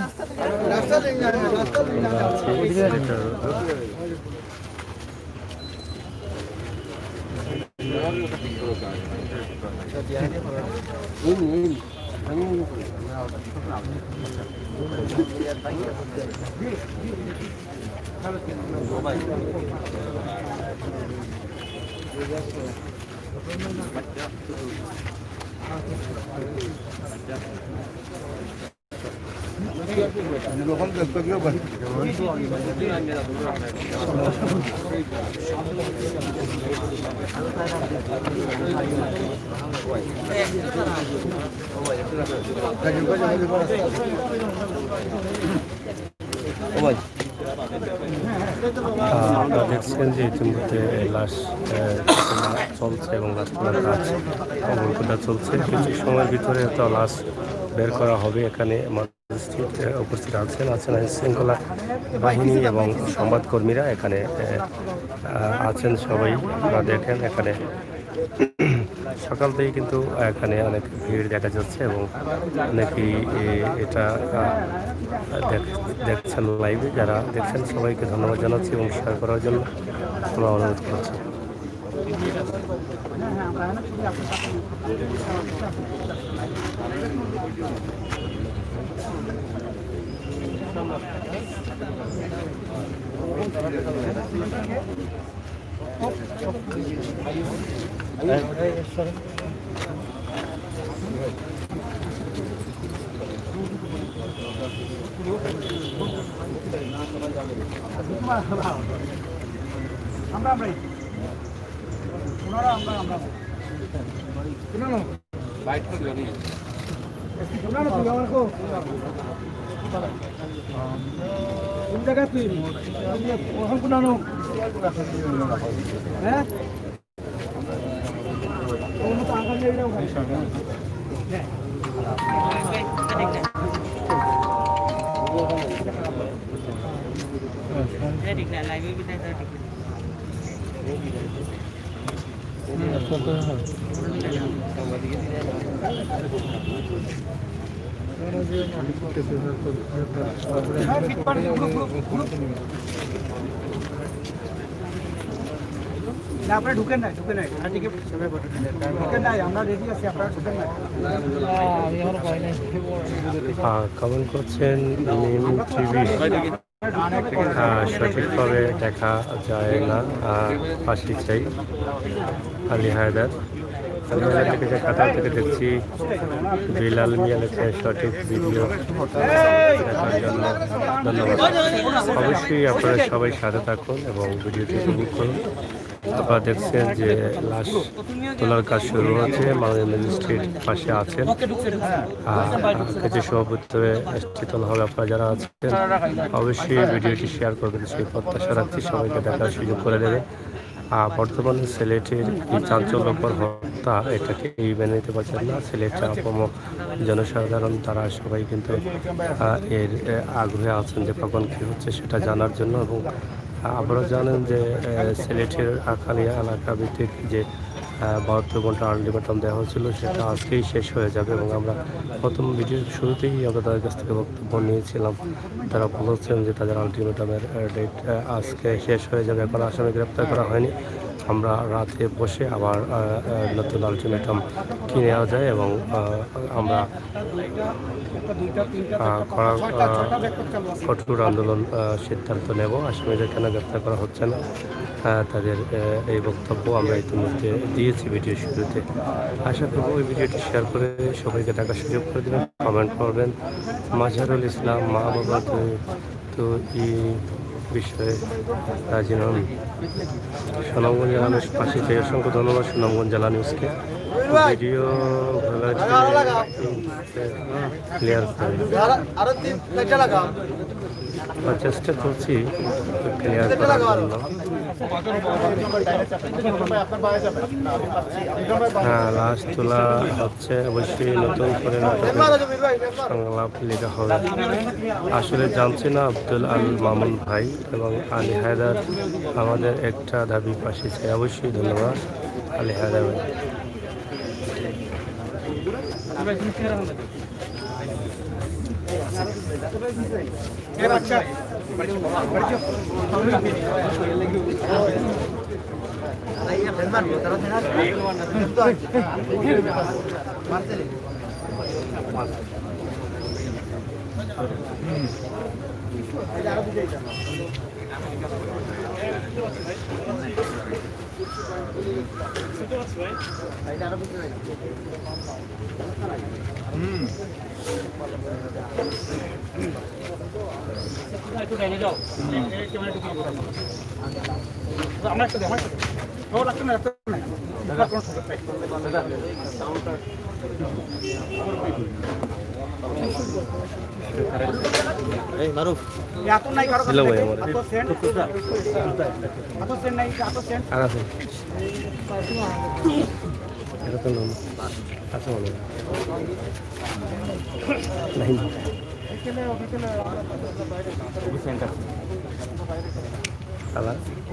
আমরা আছি সিলেটের আপনারা দেখছেন যে ইতিমধ্যে লাশ চলছে এবং লাশ তোলার কাজ অবরোধটা চলছে। কিছু সময়ের ভিতরে তো লাশ বের করা হবে। এখানে ম্যাজিস্ট্রেট উপস্থিত আছেন আইন শৃঙ্খলা বাহিনী এবং সংবাদকর্মীরা এখানে আছেন সবাই। আপনারা দেখেন এখানে সকাল থেকে কিন্তু এখানে অনেক ভিড় দেখা যাচ্ছে এবং অনেকেই এটা দেখছেন লাইভে। যারা দেখছেন সবাইকে ধন্যবাদ জানাচ্ছি এবং শেয়ার করার জন্য আমরা অনুরোধ করছি। আপনারা ঢুকেন নাই ঢুকেন নাই আমরা রেডি আছি, আপনারা ঢুকেন নাই। কমেন্ট করছেন টিভি সঠিকভাবে দেখা যায় না, ফাঁসি চাই। আলী হায়দার থেকে যে কাতার থেকে দেখছি বিলাল মিয়া লেখে সঠিক ভিডিও দেখার জন্য ধন্যবাদ। অবশ্যই আপনারা সবাই সাথে থাকুন এবং ভিডিওটি উপভোগ করুন। আপনারা দেখছেন যে লাশ তোলার কাজ শুরু হচ্ছে। মাননীয় ম্যাজিস্ট্রেট পাশে আছেন, কিছু সভাপতিত্বে তোলা হবে। আপনারা যারা আছেন অবশ্যই ভিডিওটি শেয়ার করবেন সেই প্রত্যাশা রাখছি। সবাইকে দেখার সুযোগ করে দেবে। বর্তমানে সিলেটের এই চাঞ্চল্যকর হত্যা এটাকে মেনে নিতে পারছেন না সিলেটের আপাম জনসাধারণ, তারা সবাই কিন্তু এর আগ্রহে আছেন যে কখন কী হচ্ছে সেটা জানার জন্য। এবং আপনারা জানেন যে সিলেটের আখালিয়া এলাকা ভিত্তিক যে 72 ঘন্টা আলটিমেটাম দেওয়া হয়েছিল সেটা আজকেই শেষ হয়ে যাবে। এবং আমরা প্রথম ভিডিওর শুরুতেই আমরা তাদের কাছ থেকে বক্তব্য নিয়েছিলাম, তারা বলেছেন যে তাদের আলটিমেটামের ডেট আজকে শেষ হয়ে যাবে। এখন আসামি গ্রেপ্তার করা হয়নি, আমরা রাতে বসে আবার নতুন আলটিমেটাম কি নেওয়া যায় এবং আমরা কঠোর আন্দোলন সিদ্ধান্ত নেব। আসামিদের কেন গ্রেপ্তার করা হচ্ছে না তাদের এই বক্তব্য আমরা ইতিমধ্যে দিয়েছি ভিডিও শুরুতে। আশা করব ওই ভিডিওটি শেয়ার করে সবাইকে দেখার সুযোগ করে দেবেন, কমেন্ট করবেন। মাজহারুল ইসলাম মা বাবা তো এই বিষয়ে রাজি নন। সুনামগঞ্জ জেলা নিউজ পাশে থেকে অসংখ্য ধন্যবাদ সুনামগঞ্জ জেলা নিউজকে। ভিডিও ক্লিয়ার করে চেষ্টা করছি ক্লিয়ার করার জন্য। হ্যাঁ, লাশ তোলা হচ্ছে, অবশ্যই নতুন করে সংলাপ লেখা হবে। আসলে জানছি না আব্দুল আল মামুন ভাই এবং আলী হায়দার আমাদের একটা দাবি পাশে চাই। অবশ্যই ধন্যবাদ আলী হায়দার ভাই।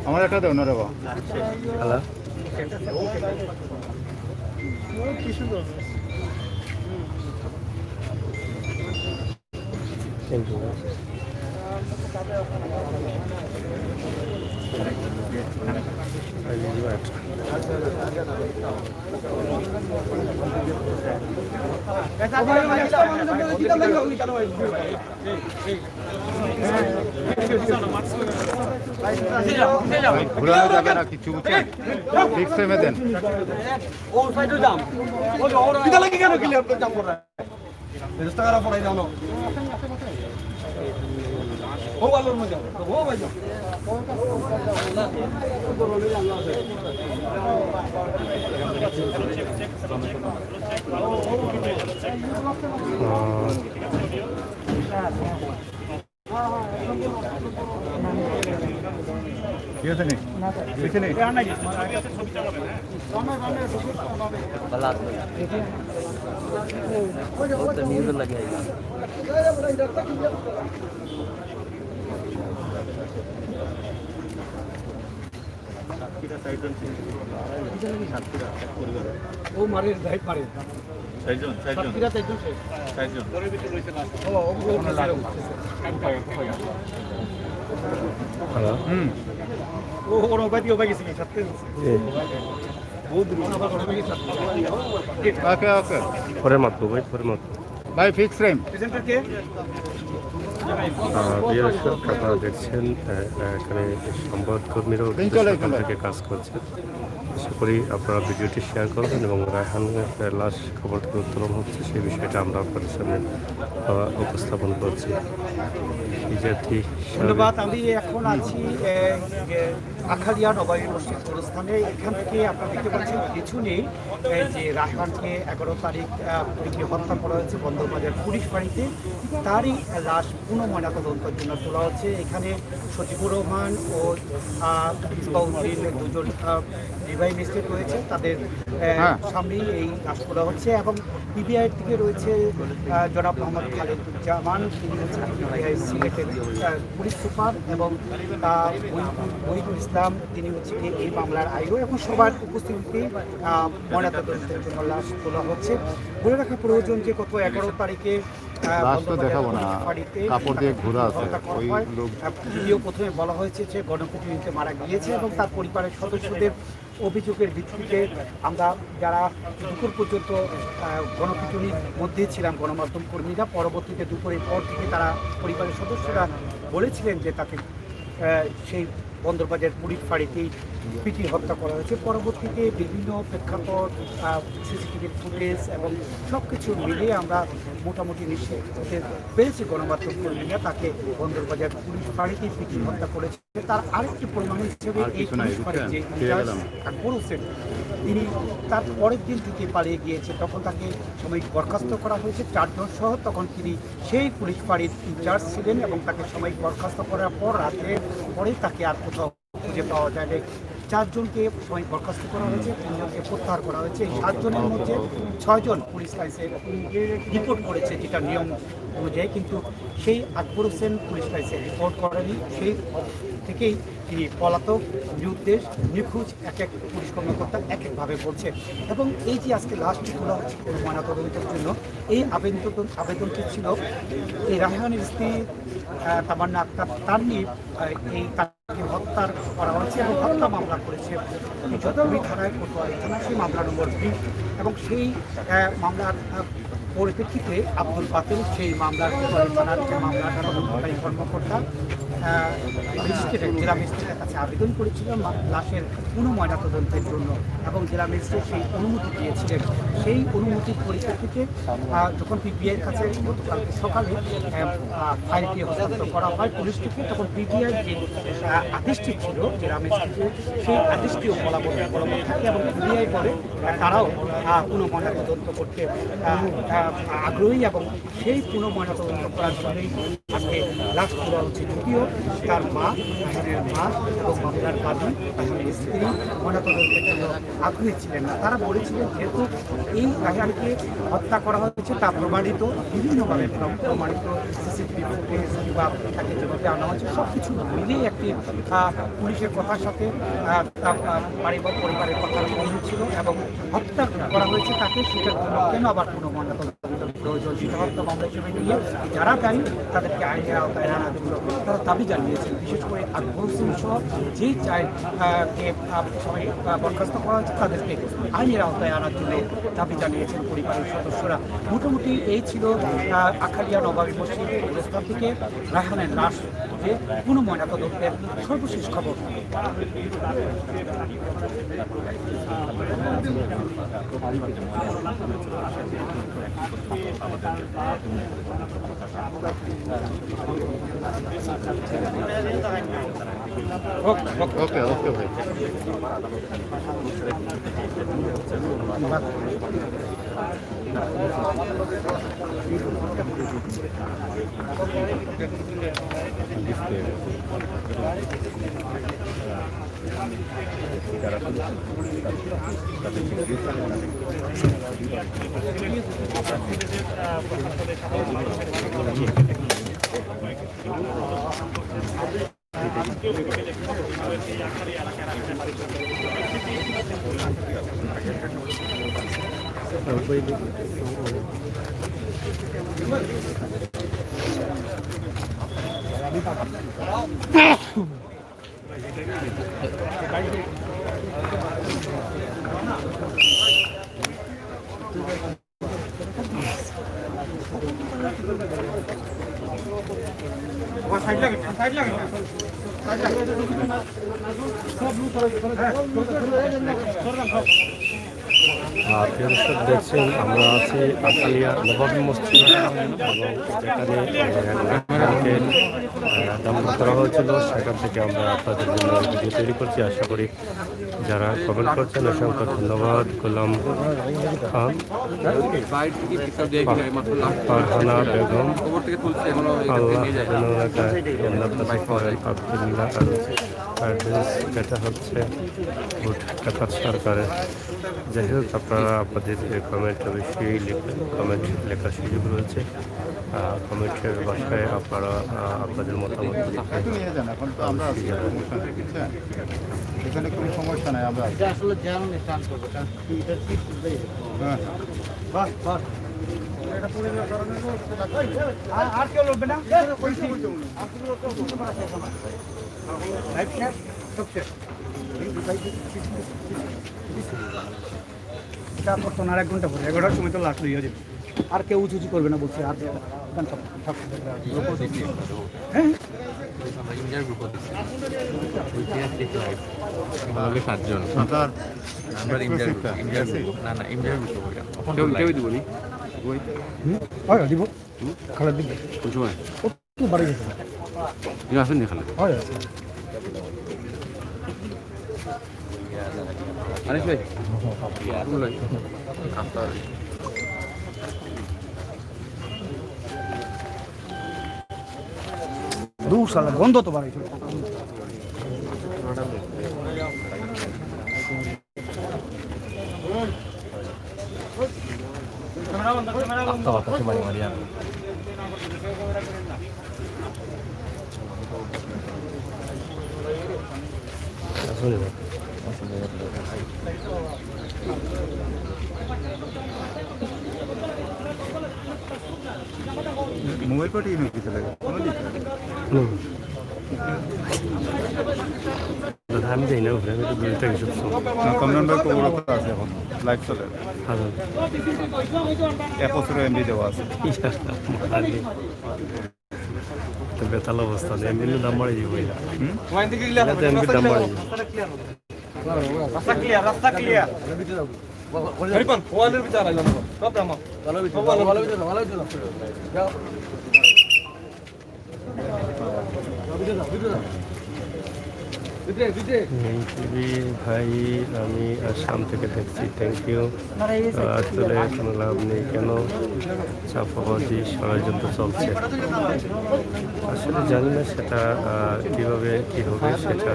আমার একটা দেও না রে বাবা। Hello, thank you. ঘুরানো যাবে না কিছু, বুঝছেন? ফিক্স টাইমে দেন। কি আছে নি? কিছু নেই। ও মারে ভাই পারে চারজন হ্যালো, ও কোনো উপায় দিয়ে উপায় গেছি সাথে বহুত দূর ওকে ওকে পরে মাত্র ভাই, পরে মাত্র ভাই ফিক্স টাইম। প্রেজেন্টার কে আপনারা দেখছেন এখানে সংবাদকর্মীরাও সকাল থেকে কাজ করছেন। আশা করি আপনারা ভিডিওটি শেয়ার করবেন এবং রায়হানের লাশ খবর থেকে উত্তোলন হচ্ছে সেই বিষয়টা আমরা আপনাদের সামনে উপস্থাপন করছি। ধন্যবাদ। আমি এখন আছি আখালিয়া নবাবী মসজিদ গোরস্থানে। এখান থেকে আপনারা দেখতে পাচ্ছেন পিছনে যে রায়হানকে 11 তারিখ হত্যা করা হয়েছে বন্দরবাজার পুলিশ বাড়িতে, তারই লাশ পুনঃ ময়নাতদন্তের জন্য তোলা হচ্ছে। এখানে সজিবুর রহমান ও মিসবাউদ্দিন দুজন নির্বাহী ম্যাজিস্ট্রেট রয়েছে, তাদের সামনেই এই লাশ তোলা হচ্ছে। এবং পিবিআই থেকে রয়েছে জনাব মোহাম্মদ খালেদুজ্জামান, তিনি হচ্ছেন পিবিআই সিলেটের পুলিশ সুপার, এবং মহিদুল ইসলাম, তিনি হচ্ছে এই মামলার আইও, এবং সবার উপস্থিতিতে ময়নাতদন্তের জন্য লাশ তোলা হচ্ছে। বলে রাখা প্রয়োজন যে গত 11 তারিখে ভিডিও প্রথমে বলা হয়েছে যে গণপিটুনিতে মারা গিয়েছে, এবং তার পরিবারের সদস্যদের অভিযোগের ভিত্তিতে আমরা যারা দুপুর পর্যন্ত গণপিটুনির মধ্যে ছিলাম গণমাধ্যম কর্মীরা, পরবর্তীতে দুপুরের পর থেকে তারা পরিবারের সদস্যরা বলেছিলেন যে তাকে সেই বন্দরবাজার পুলিশ ফাঁড়িতেই পিটিয়ে হত্যা করা হয়েছে। পরবর্তীতে বিভিন্ন প্রেক্ষাপট, সিসিটিভির ফুটেজ এবং সব কিছু মিলিয়ে আমরা মোটামুটি নিশ্চিত হতে পেরেছি গণমাধ্যম কর্মীরা তাকে বন্দরবাজার পুলিশ ফাঁড়িতেই পিটিয়ে হত্যা করেছে। তার আরেকটি প্রমাণ হিসেবে এই পুলিশ ফাঁড়ির যে ইনচার্জ আকবর হোসেন, তিনি তার পরের দিন থেকে পালিয়ে গিয়েছে, তখন তাকে সাময়িক বরখাস্ত করা হয়েছে 4 জন সহ। তখন তিনি সেই পুলিশ ফাঁড়ির ইনচার্জ ছিলেন, এবং তাকে সাময়িক বরখাস্ত করার পর রাতে পরে তাকে আর কোথাও খুঁজে পাওয়া যায়। 4 জনকে সাময়িক বরখাস্ত করা হয়েছে, 3 জনকে প্রত্যাহার করা হয়েছে। এই 7 জনের মধ্যে 6 জন পুলিশ লাইন্সে রিপোর্ট করেছে যেটা নিয়ম অনুযায়ী, কিন্তু সেই আকবর হোসেন পুলিশ লাইন্সে রিপোর্ট করেনি। সেই থেকেই তিনি পলাতক, নিরুদ্দেশ, নিখোঁজ এক এক পুলিশ কর্মকর্তা এক একভাবে বলছে। এবং এই যে আজকে লাশটি তোলা হচ্ছে ময়নাতদন্তের জন্য, এই আবেদনটি ছিল এই রায়হানের স্ত্রী তামান্না আক্তার, তার নিয়ে এই তাকে হত্যার করা হয়েছে এবং হত্যা মামলা করেছে যতগুলি থানায় কোতোয়ালি থানা, সেই মামলা নম্বর 20, এবং সেই মামলার পরিপ্রেক্ষিতে আব্দুল বাতিল সেই মামলার কোতোয়ালি থানার যে মামলার তদন্তকারী কর্মকর্তা জেলা ম্যাজিস্ট্রেটের কাছে আবেদন করেছিলেন লাশের পুনঃ ময়নাতদন্তের জন্য, এবং জেলা ম্যাজিস্ট্রেট সেই অনুমতি দিয়েছিলেন। সেই অনুমতির পরিপ্রেক্ষিতে যখন পিবিআইয়ের কাছে গতকালকে সকালে ফাইলটি হস্তান্তর করা হয় পুলিশ থেকে, তখন পিবিআইয়ের যে আদেশটি ছিল জেলা ম্যাজিস্ট্রেটের, সেই আদেশটিও বলবৎ থাকে, এবং পিবিআই বলে তারাও পুনঃ ময়নাতদন্ত করতে আগ্রহী, এবং সেই পুনঃ ময়নাতদন্ত করার জন্যই আজকে লাশ তোলা হচ্ছে। যদিও তার মা, রায়হানের মা এবং মামলার বাদী রায়হানের স্ত্রী ময়নাতদন্তের জন্য আগ্রহী ছিলেন না। তারা বলেছিলেন যেহেতু এই রায়হানকে হত্যা করা হয়েছে তা প্রমাণিত, বিভিন্নভাবে প্রমাণিত, সিসিটিভি ফুটেজ কিংবা তাকে যেভাবে আনা হয়েছে সব কিছু মিলিয়ে একটি পুলিশের কথার সাথে পরিবারের কথার মিল ছিল, এবং হত্যা করা হয়েছে তাকে, সেটার জন্য কেন আবার কোনো ময়নাতদন্তের প্রয়োজন, সেটা হত্যা মামলা হিসেবে নিয়ে যারা দায়ী তাদেরকে আইনের আওতায় আনার জন্য তারা দাবি জানিয়েছেন। বিশেষ করে আকবর হোসেন সহ যেই কে সবাই বরখাস্ত করা হয়েছে তাদেরকে আইনের আওতায় আনার জন্য দাবি জানিয়েছেন পরিবারের সদস্যরা। মোটামুটি এই ছিল আখালিয়া নবাবী মসজিদ গোরস্থান থেকে রায়হানের লাশ যে পুনঃ ময়নাতদন্তের সর্বশেষ খবর। ওকে ওকে ভাই। সব প্রিয় দর্শক দেখছেন আমরা আছি আকালিয়া নবাবী মসজিদ এবং যেখানে রায়হানকে দমন করা হয়েছিল সেখান থেকে আমরা আপনাদের জন্য ভিডিও তৈরি করছি। আশা করি যারা কমেন্ট করছেন অসংখ্য ধন্যবাদ। গোলাম খান, ফারহানা বেগম, আল্লাহ আবদুল্লাহ এটা হচ্ছে ভোট কাতার সরকারের। যাই হোক আপনারা আপনাদের কমেন্ট অবশ্যই লিখবেন, কমেন্ট লেখার সুযোগ রয়েছে। কমেন্টের বাসায় আপনারা আপনাদের মতামত লিখে অবশ্যই জানাবেন। এখানে কোনো সমস্যা নাই, আমরা আসলে জানি স্টার্ট করব হ্যাঁ বাস বাস আর কেউ লড়বে না আর 1 ঘন্টা পরে 11টার সময় তো লাস্ট হয়ে যাবে। আর কেউ উঁচু করবে না বলছে। আর হ্যাঁ সাতজন আমরা দিব খেলার দিকে বাড়ি গেছে আসেন এখানে আনিস ভাই আপনার দূর সালা গন্ধ তো বাড়াইছিল। মোবাইল পার্টি দিতে লাগে আমি যাই না ওখানে, আমি তো দূরে থেকে শুনছি। কমনন ভাই কবরতা আছে এখন লাইভ চলে 1 এমবি দেওয়া আছে। তো বেতাল অবস্থা নেই, এমবি দাম বাড়ি যাবো এমবি দাম বাড়ি রাস্তা ক্লিয়ার ভাই আমি আসাম থেকে দেখছি, থ্যাংক ইউ। আসলে কোনো লাভ নেই, কেন চাপাবাজি ষড়যন্ত্র চলছে আসলে জানি না সেটা কীভাবে কী হবে সেটা।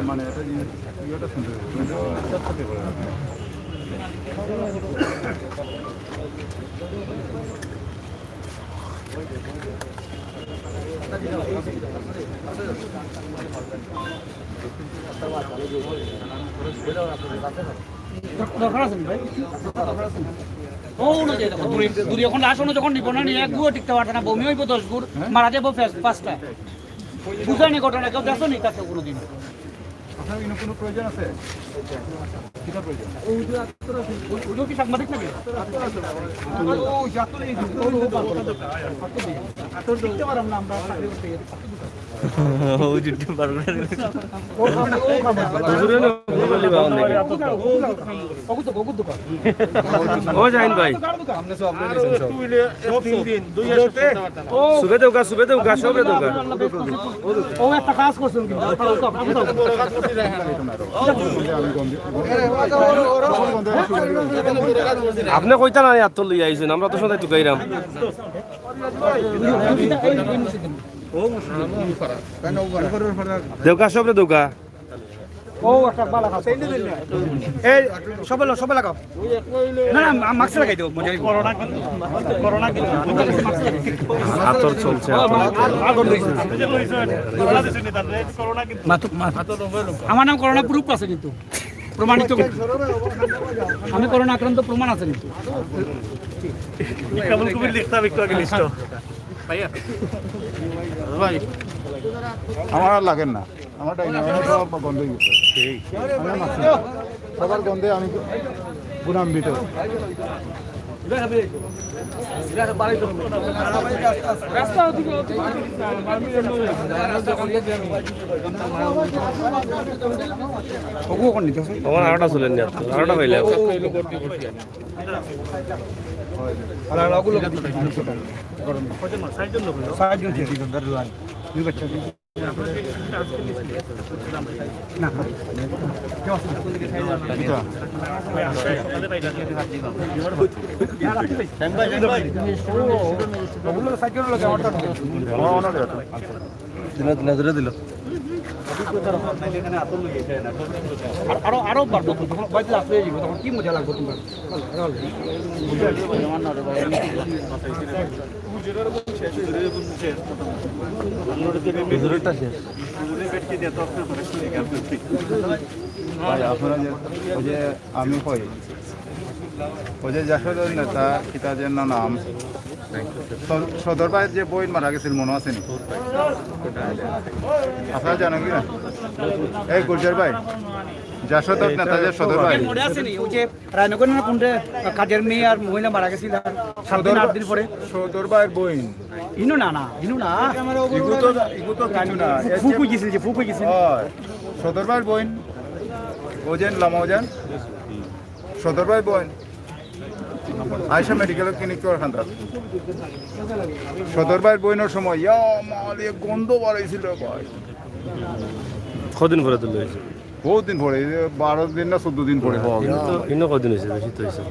দরকার আছে ভাই ও না যে দেখো দূরে এখন আসনো যখন নিব না নিয়ে এক গুও টিকতে পারছে না, বমি হইব 10 গুড় মারা যাবো 5টা বুঝানি ঘটনা কেউ দেখো নি তাতে কোনোদিন। আপনার কোনো প্রয়োজন আছে? কিটা প্রয়োজন? ওই কি সাংবাদিক নাকি ও যাত্রা এই তো দেখতে পারলাম না আমরা ও জুটি পারবে ও জাহিন ভাই সুবে দেউকা সবে দেউকা ও একটা কাজ করছেন কিন্তু আপনি কইতা না এত লই আইছেন, আমরা তো সদাই টুকাইরাম। দেউকা সবে দেউকা ও একটা বালা খাও এই সবে লাগাও না না মাস্ক লাগাই দাও মজা করোনা আতর চলছে আমার নাম করোনা প্রুফ আছে কিন্তু প্রমাণিত, আমি করোনা আক্রান্ত প্রমাণ আছে কিন্তু আমার আর লাগেন না, আমারটা সব গন্ধ হয়ে গেছে। সবার গন্ধে আমি গুনাম ভিতর আমার আরোটা চলেন না, আরোটা পাইলে দিল দিল আরো বাড়বো বাড়িতে আসলে যাবো তখন কি মজা লাগবে তোমার ভাই আপনারা যে ওই যে আমি কই ওই যে যশোদের নেতা কিতা যেন নাম সদর ভাই যে বই মারা গেছিল মনে আছে নি আপনারা জানেন কি না এই গুর্জর ভাই যশোদর নেতা যে সদর ভাই মনে আছে নি ওই যে রায়নগর না কোনটা কাজের মেয়ে আর মহিলা মারা গেছিল 7 দিন পরে সদর ভাইয়ের বই ইনু না ইগু তো কিছু না ফুকু গেছিল যে ফুকু গেছিল সদর ভাইয়ের বই ওজেন লামাওজেন সদর ভাই বই আয়সা মেডিকেল ক্লিনিক ওখান সদর ভাইয়ের বইনের সময় গন্ধ বাড়াইছিল ভাই কদিন পরে তুলে হয়েছে বহুত দিন পরে 12 দিন না 14 দিন পরে পাওয়া গেল ইনো কদিন হয়েছে বেশি তো হয়েছে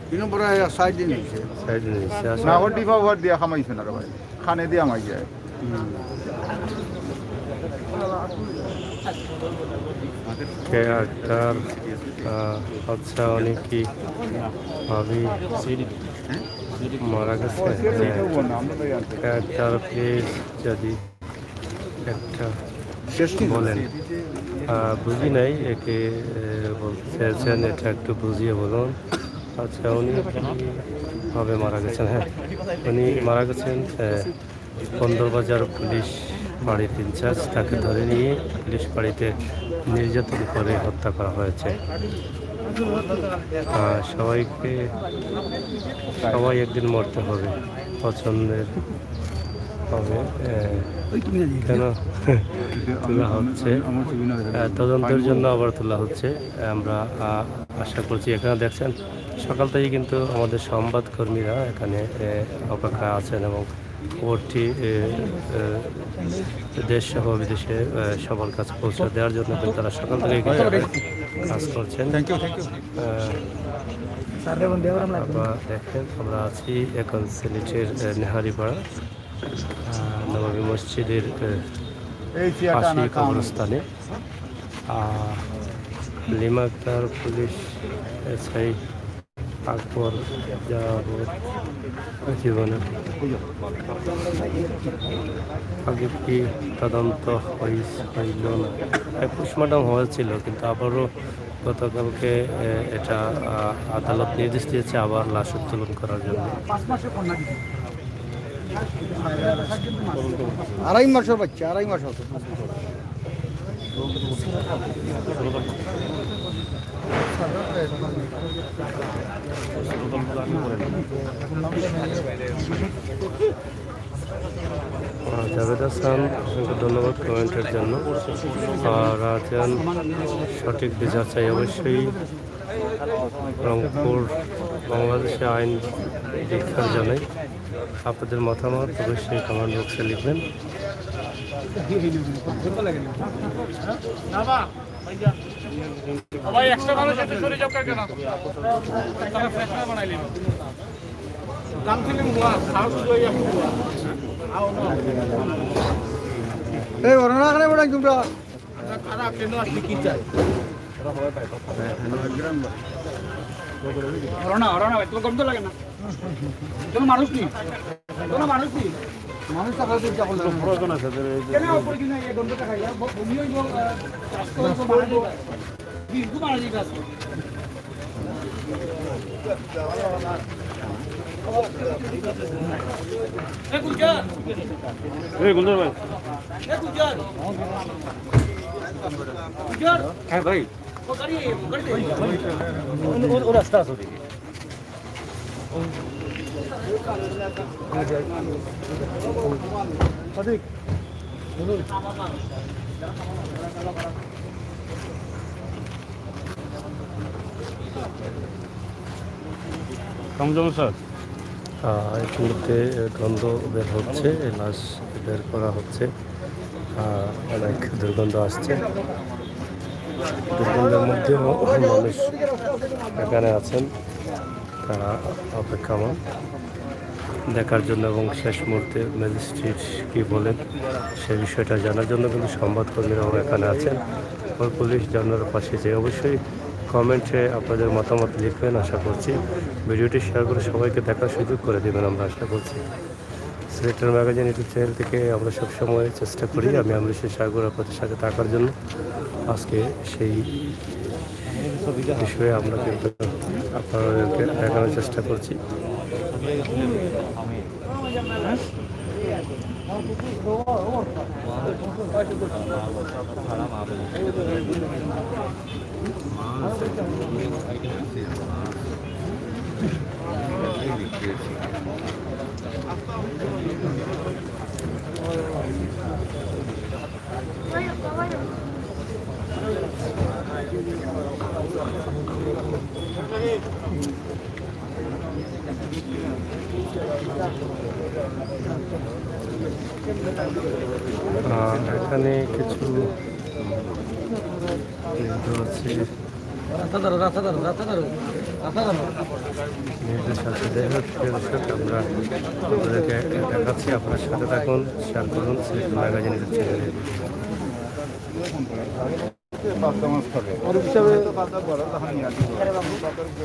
কিন্তু পরে 6 দিন হয়েছে 6 দিন হয়েছে না ওর ডিফা ওয়ার দিয়া খামাইছে না রে ভাই খানে দিয়া মাই যায় ক্যারেক্টার আচ্ছা অনেকই ভাবি মারা গেছে ক্যারেক্টার প্লিজ যদি একটা বলেন বুঝি নাই একে বলতে চেয়েছেন এটা একটু বুঝিয়ে বলুন আচ্ছা উনি ভাবে মারা গেছেন হ্যাঁ উনি মারা গেছেন বন্দরবাজার পুলিশ বাড়ির ইনচার্জ তাকে ধরে নিয়ে পুলিশ বাড়িতে নির্যাতন করে হত্যা করা হয়েছে সবাই একদিন মরতে হবে পছন্দের হবে কেন তোলা হচ্ছে তদন্তের জন্য আবার তোলা হচ্ছে আমরা আশা করছি এখানে দেখছেন সকাল থেকেই কিন্তু আমাদের সংবাদকর্মীরা এখানে অপেক্ষায় আছেন এবং খবরটি দেশ সহ বিদেশে সবার কাছে পৌঁছে দেওয়ার জন্য তারা সকাল থেকে কাজ করছেন দেখেন আমরা আছি এখন সিলেটের নেহারিপাড়া নবাবী মসজিদের পাশে কবরস্থানে লিমাকদার পুলিশ এসআই আকবর জীবনে আগে কি তদন্ত হইল না পোস্টমর্টম হয়েছিল কিন্তু আবারও গতকালকে এটা আদালত নির্দেশ দিয়েছে আবার লাশ উত্তোলন করার জন্য 2.5 মাসের বাচ্চা 2.5 মাস হতো জাভেদ হাসান অসংখ্য ধন্যবাদ কমেন্টের জন্য রাজন সঠিক বিচার চাই অবশ্যই রংপুর বাংলাদেশে আইন দীক্ষার জানাই আপনাদের মতামত অবশ্যই কমেন্ট বক্সে লিখবেন এই বর্ণনা করে বড় তোমরা মানুষ প্রয়োজন আছে হ্যাঁ ভাই ও রাস্তা আছে এই মুহূর্তে গন্ধ বের হচ্ছে, লাশ বের করা হচ্ছে। অনেক দুর্গন্ধ আসছে, দুর্গন্ধের মধ্যেও মানুষ এখানে আছেন, তারা অপেক্ষামান দেখার জন্য এবং শেষ মুহূর্তে ম্যাজিস্ট্রেট কী বলেন সেই বিষয়টা জানার জন্য কিন্তু সংবাদকর্মীরাও এখানে আছেন। ওই পুলিশ জানার পাশে যে অবশ্যই কমেন্টে আপনাদের মতামত লিখবেন আশা করছি। ভিডিওটি শেয়ার করে সবাইকে দেখার সুযোগ করে দেবেন আমরা আশা করছি। সিলেক্টর ম্যাগাজিন ইউটিউব চ্যানেল থেকে আমরা সবসময় চেষ্টা করি আমি আমৃষের সাগর আপনাদের সাথে থাকার জন্য। আজকে সেই বিষয়ে আমরা কিন্তু আপনাদেরকে দেখানোর চেষ্টা করছি। এখানে কিছু আছে নির্দেশ আছে। যাই হোক দর্শক, আমরা আপনাদেরকে দেখাচ্ছি, আপনার সাথে থাকুন, শেয়ার করুন সিলেক্ট ম্যাগাজিন ইউটিউব চ্যানেলে।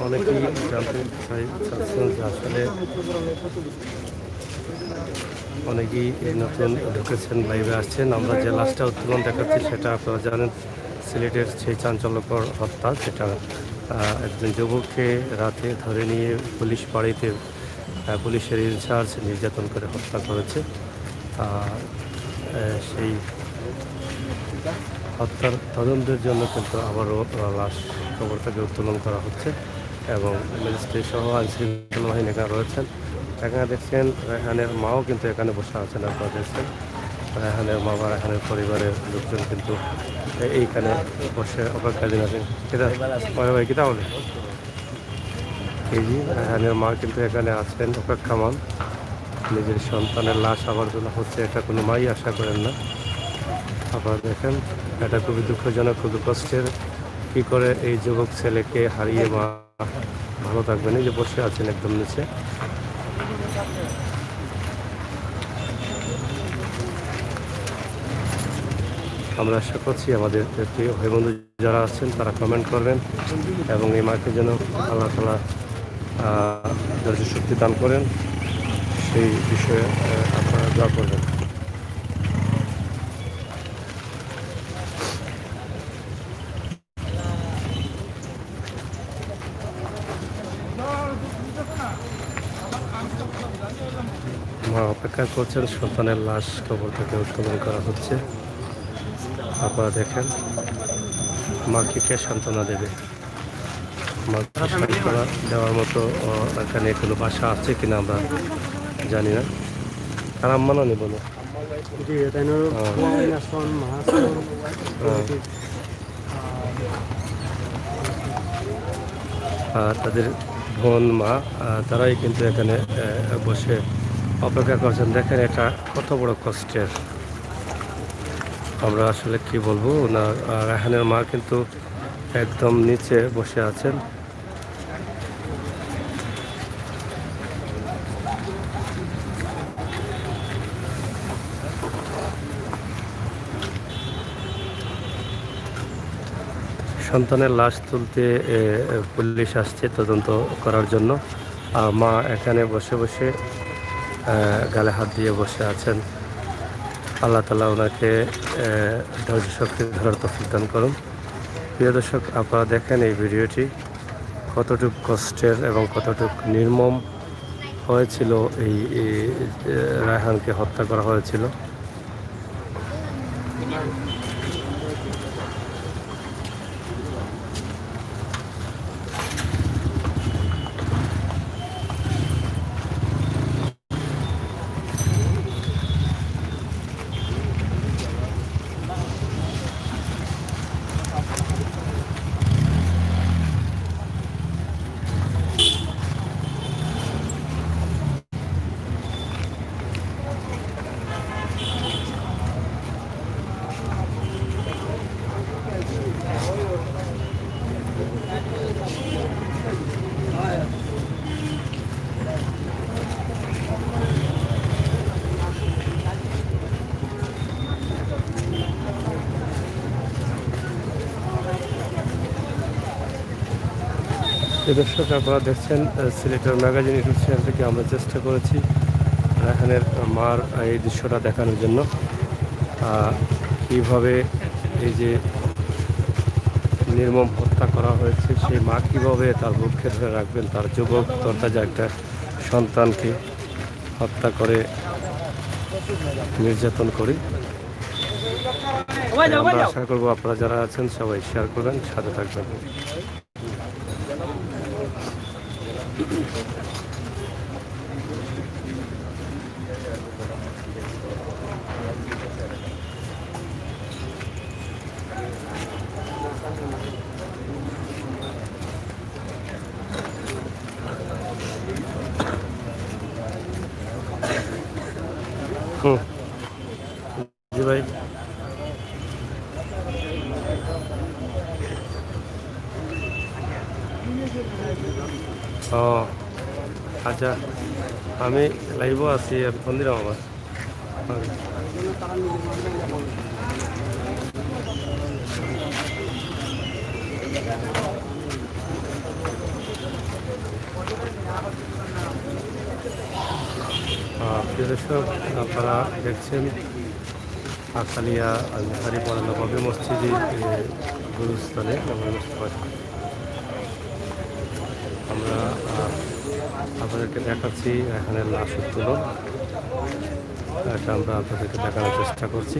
অনেকেই জানতে চাচ্ছেন যে আসলে অনেকেই নতুন ঢুকেছেন, লাইভে আসছেন। আমরা যে লাশটা উত্তোলন দেখাচ্ছি সেটা আপনারা জানেন সিলেটের সেই চাঞ্চল্যকর হত্যা, সেটা একজন যুবককে রাতে ধরে নিয়ে পুলিশ বাড়িতে পুলিশের ইনচার্জ নির্যাতন করে হত্যা করেছে। সেই হত্যার তদন্তের জন্য কিন্তু আবারও লাশ কবরটাকে উত্তোলন করা হচ্ছে এবং ম্যাজিস্ট্রেট সহ আইনশৃঙ্খলা বাহিনী এখানে রয়েছেন। এখানে দেখছেন রায়হানের মাও কিন্তু এখানে বসে আছেন। আপনারা দেখছেন রায়হানের মা বা রায়হানের পরিবারের লোকজন কিন্তু এইখানে বসে অপেক্ষাধীন আছেন। কেটা ভাই কি তাহলে এই যে রায়হানের মা কিন্তু এখানে আছেন অপেক্ষামান। নিজের সন্তানের লাশ আবার তোলা হচ্ছে, এটা কোনো মাই আশা করেন না। আপনারা দেখেন এটা খুবই দুঃখজনক, খুবই কষ্টের। কী করে এই যুবক ছেলেকে হারিয়ে মা ভালো থাকবেন। এই যে বসে আছেন একদম নিচে। আমরা আশা করছি আমাদের প্রিয় ভাই বন্ধু যারা আছেন তারা কমেন্ট করবেন এবং এই মাকে যেন আল্লাহ তাআলা ধৈর্য শক্তি দান করেন, সেই বিষয়ে আপনারা দোয়া করবেন। মা অপেক্ষা করছেন, সন্তানের লাশ কবর থেকে উত্তোলন করা হচ্ছে। আপনারা দেখেন মাকে কে সান্ত্বনা দেবে, মাকে সান্ত্বনা দেওয়ার মতো এখানে কোনো বাসা আছে কিনা আমরা জানি না। আর আম্মানও নেব না, তাদের বোন মা তারাই কিন্তু এখানে বসে অপেক্ষা করছেন। দেখেন এটা কত বড় কষ্টের, আমরা আসলে কি বলবো না। রায়হানের মা কিন্তু একদম নিচে বসে আছেন। সন্তানের লাশ তুলতে পুলিশ আসছে তদন্ত করার জন্য। মা এখানে বসে বসে গালে হাত দিয়ে বসে আছেন। আল্লাহ তাআলা ওনাকে ধৈর্য শক্তি ধরার তৌফিক দান করুন। প্রিয় দর্শক, আপনারা দেখেন এই ভিডিওটি কতটুকু কষ্টের এবং কতটুকু নির্মম হয়েছিল। এই রায়হানকে হত্যা করা হয়েছিল। এই দর্শক আপনারা দেখছেন সিলেটের ম্যাগাজিন ইউটিউব চ্যানেল থেকে আমরা চেষ্টা করেছি রায়হানের মার এই দৃশ্যটা দেখানোর জন্য কীভাবে এই যে নির্মম হত্যা করা হয়েছে, সেই মা কীভাবে তার বুককে ধরে রাখবেন, তার যুবক তরতাজা একটা সন্তানকে হত্যা করে নির্যাতন করে। আমরা আশা করবো আপনারা যারা আছেন সবাই শেয়ার করবেন, সাথে থাকবেন। জি ভাই, ও আচ্ছা, আমি লাইভও আছি, ফোন দিলাম আবার। প্রিয় দর্শক, আপনারা দেখছেন আখালিয়া আজহারি পড়ানো নবাবী মসজিদে গুরুস্থানে আমরা আপনাদেরকে দেখাচ্ছি এখানে লাশ উত্তোলন। এটা আমরা আপনাদেরকে দেখানোর চেষ্টা করছি,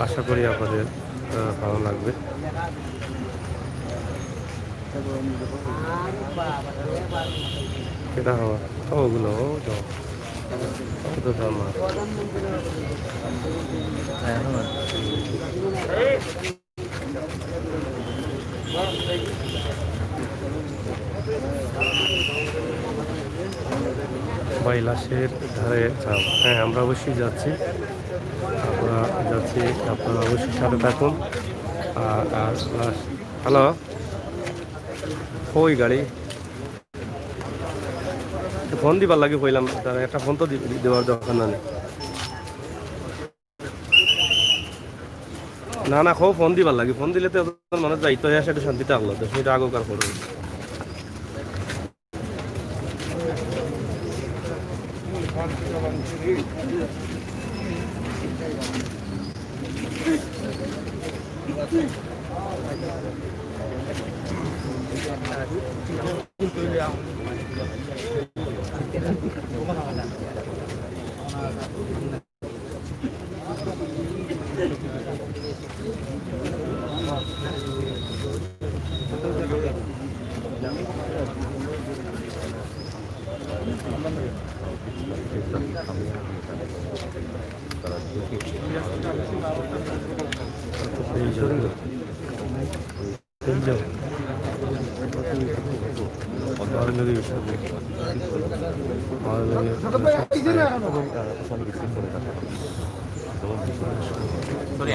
আশা করি আপনাদের ভালো লাগবে। কেটা হওয়া ওগুলো কত দাম ভাই, লাশের ধারে যাও। হ্যাঁ, আমরা অবশ্যই যাচ্ছি, আপনারা অবশ্যই সাথে থাকুন। আর লাশ, হ্যালো, ওই গাড়ি ফোন দিবার লাগে কইলাম, তার একটা ফোন তো দেওয়ার দরকার না না খো ফোন দিবার লাগে, ফোন দিলে তো মানুষ যাইতে হয়, সেটা শান্তিতে আগলো 10 মিনিট আগকার করবো।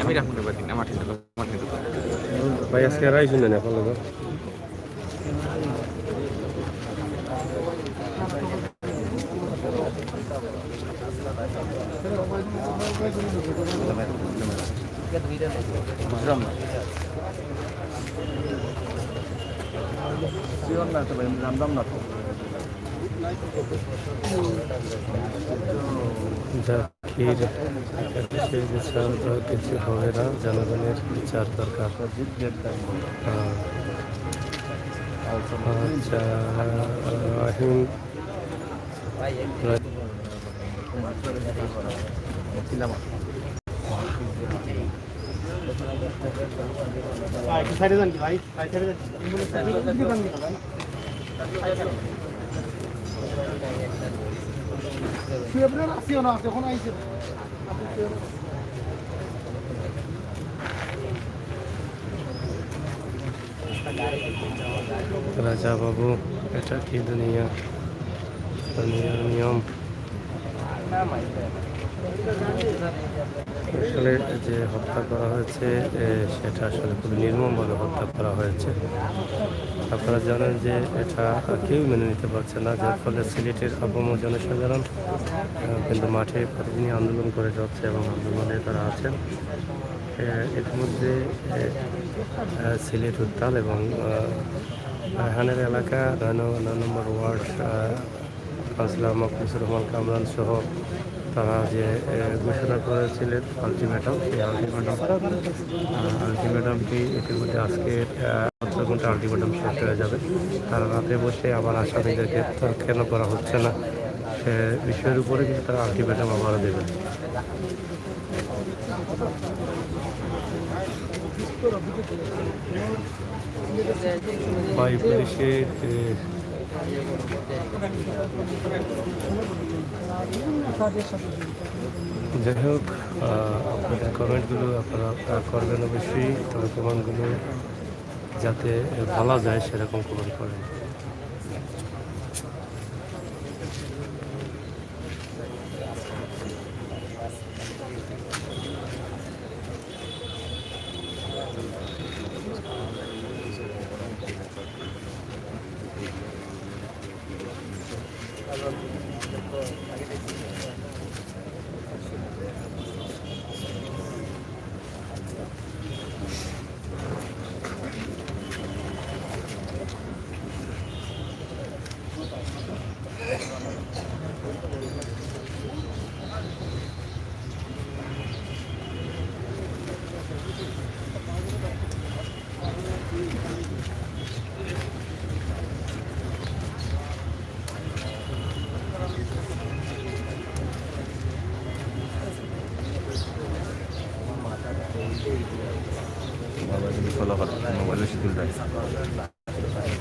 আমি রাখতে পারি না মাঠে ভাই, আজকে রাই শুনে না ফলো বুঝলাম না, জানতাম না তো। জাকির বিচার কিছু হবে না, জনগণের বিচার দরকার। আচ্ছা, রাহিম রাজা বাবু, এটা কি দুনিয়ার নিয়ম? আসলে যে হত্যা করা হয়েছে সেটা আসলে খুব নির্মমভাবে হত্যা করা হয়েছে। আপনারা জানেন যে এটা কেউ মেনে নিতে পারছে না, যার ফলে সিলেটের আপামর জনসাধারণ কিন্তু মাঠে প্রতিদিনই আন্দোলন করে যাচ্ছে এবং আন্দোলনে তারা আছেন। ইতিমধ্যে সিলেট উত্তাল এবং রায়হানের এলাকা 9 নম্বর ওয়ার্ড কাউন্সিলর মকবুসুর রহমান কামরান সহ তারা যে ঘোষণা করেছিলেন আলটিমেটাম, সেই আলটিমেটামটি ইতিমধ্যে আজকে 17 ঘন্টা আলটিমেটাম শেষ হয়ে যাবে। তারা রাতে বসে আবার আসামিদের গ্রেপ্তার কেন করা হচ্ছে না সে বিষয়ের উপরে কিন্তু তারা আলটিমেটাম আবারও দেবে। বাই পুলিশের যাই হোক, আপনাদের কমেন্টগুলো আপনারা করবেন অবশ্যই, তবে কমেন্টগুলো যাতে বলা যায় সেরকম কমেন্ট করেন।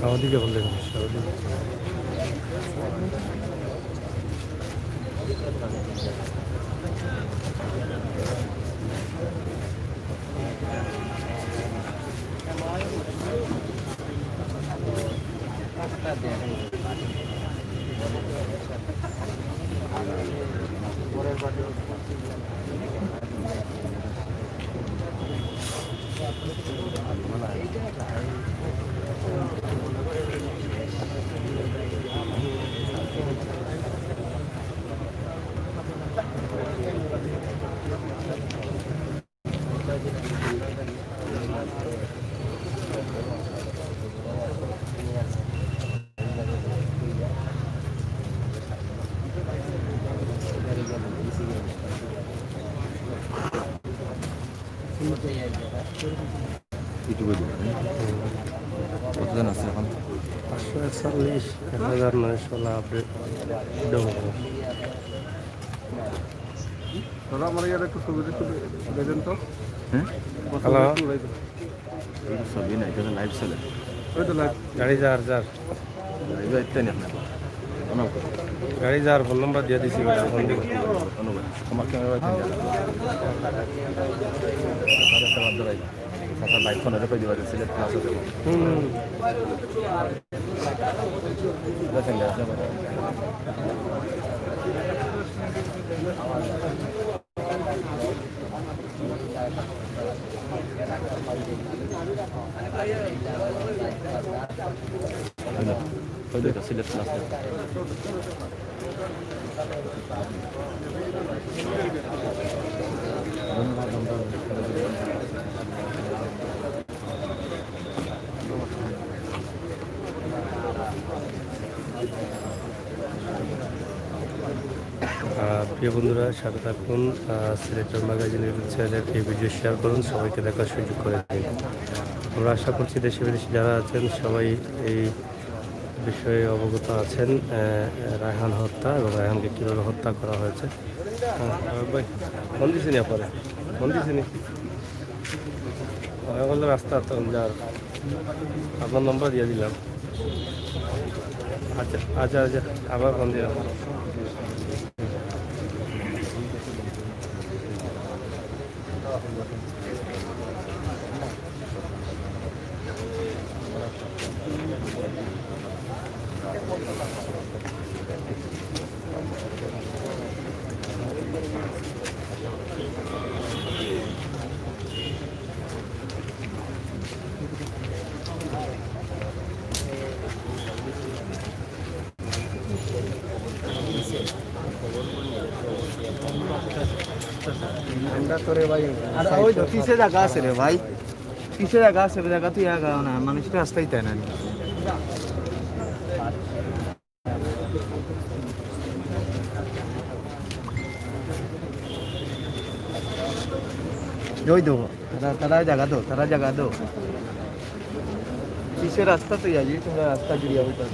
আমাদেরকে বললেন কতজন আছে এখন? 541, 1900 আপডেট দাদা আমার ইয়ার একটু ছবি দেখেন তো। হ্যালো, ছবি না, এটা লাইভ চলে। ওই তো লাইভ গাড়ি যার লাইভ আইতে না আপনার গাড়ি যার ফোন নাম্বার দিয়ে দিছি ফোন দিকে আমার ক্যামেরা লাইভ ফোন কই দিবা সিলেক্ট ক্লাস আছে। সিলেক্ট ক্লাস প্রিয় বন্ধুরা, সাথে থাকুন। সিলেক্টর ম্যাগাজিনের চ্যানেল এই ভিডিও শেয়ার করুন, সবাইকে দেখার সুযোগ করে দিন। আমরা আশা করছি দেশে বিদেশে যারা আছেন সবাই এই বিষয়ে অবগত আছেন, রায়হান হত্যা এবং রায়হানকে কীভাবে হত্যা করা হয়েছে। ভাই ফোন দিছিনি আপনারা? ফোন দিছিনি বললে রাস্তা যার আপনার নম্বর দিয়ে দিলাম। আচ্ছা আচ্ছা আচ্ছা, আবার ফোন দিলাম। ওই তো পিছে জায়গা আছে রে ভাই, পিছে জায়গা আছে, জায়গা তুই আগা না মানুষটা আসতেই তাই না। ওই দো তারা জায়গা দো पीछे रास्ता तो जाइए थोड़ा रास्ता गिरिया हुआ था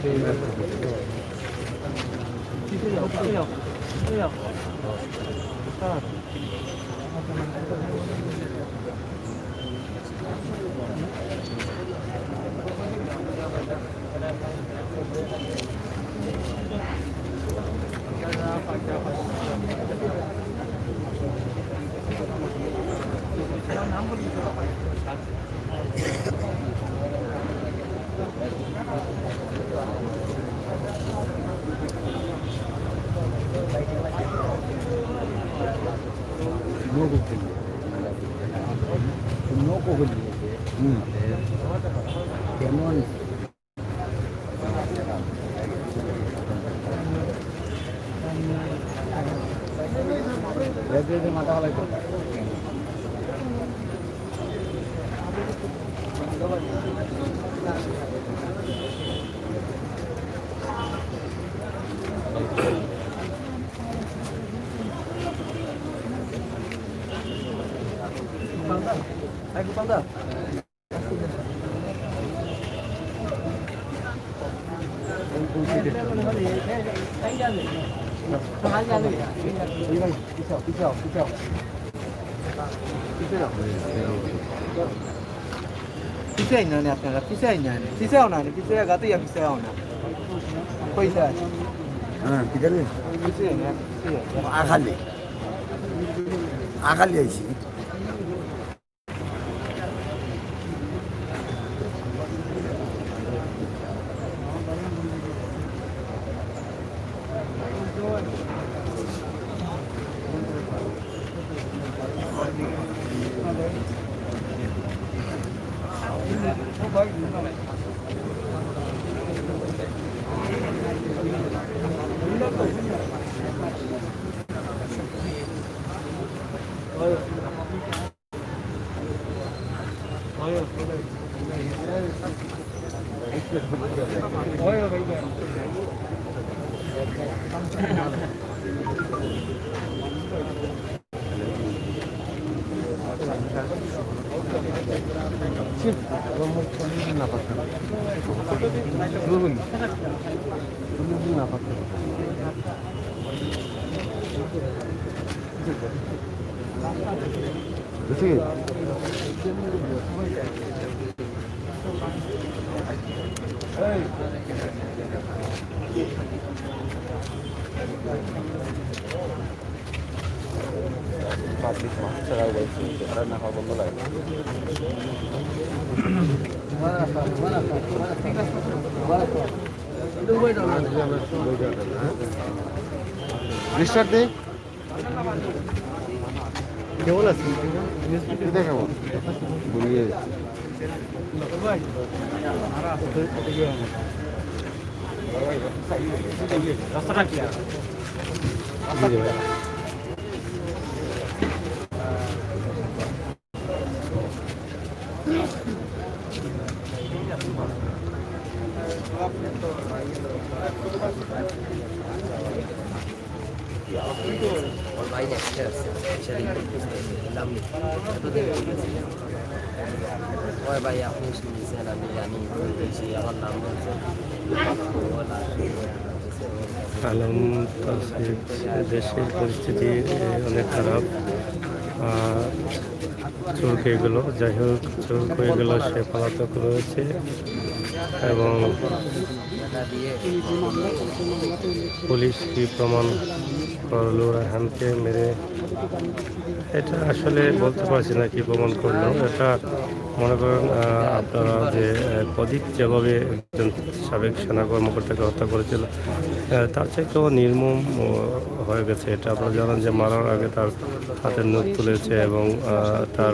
पीछे जाओ पीछे ही ना अपना पीछे ही ना पीछे आओ ना पीछे आगा तो या पीछे आओ ना कोई सा হ্যাঁ কি জানেন पीछे ही ना আগালি আইছি রিস্টার্ট দে কেবল আছে দেখাবো বলিয়ে রাস্তাটা কি ভাই আপনি শুনেছেন আমি জানি বলতেছি আমার নাম বলছেন আলম তাসির দেশের পরিস্থিতি অনেক খারাপ চোর খেয়ে গেল যাই হোক চোর হয়ে গেল সে পলাতক রয়েছে এবং পুলিশ কি প্রমাণ করলো রায়হানকে মেরে এটা আসলে বলতে পারছি না কি প্রমাণ করলো এটা মনে করেন আপনারা যে প্রদীপ যেভাবে একজন সাবেক সেনা কর্মকর্তাকে হত্যা করেছিল তার চাইতেও নির্মম হয়ে গেছে এটা আপনারা জানেন যে মারার আগে তার হাতের নখ তুলেছে এবং তার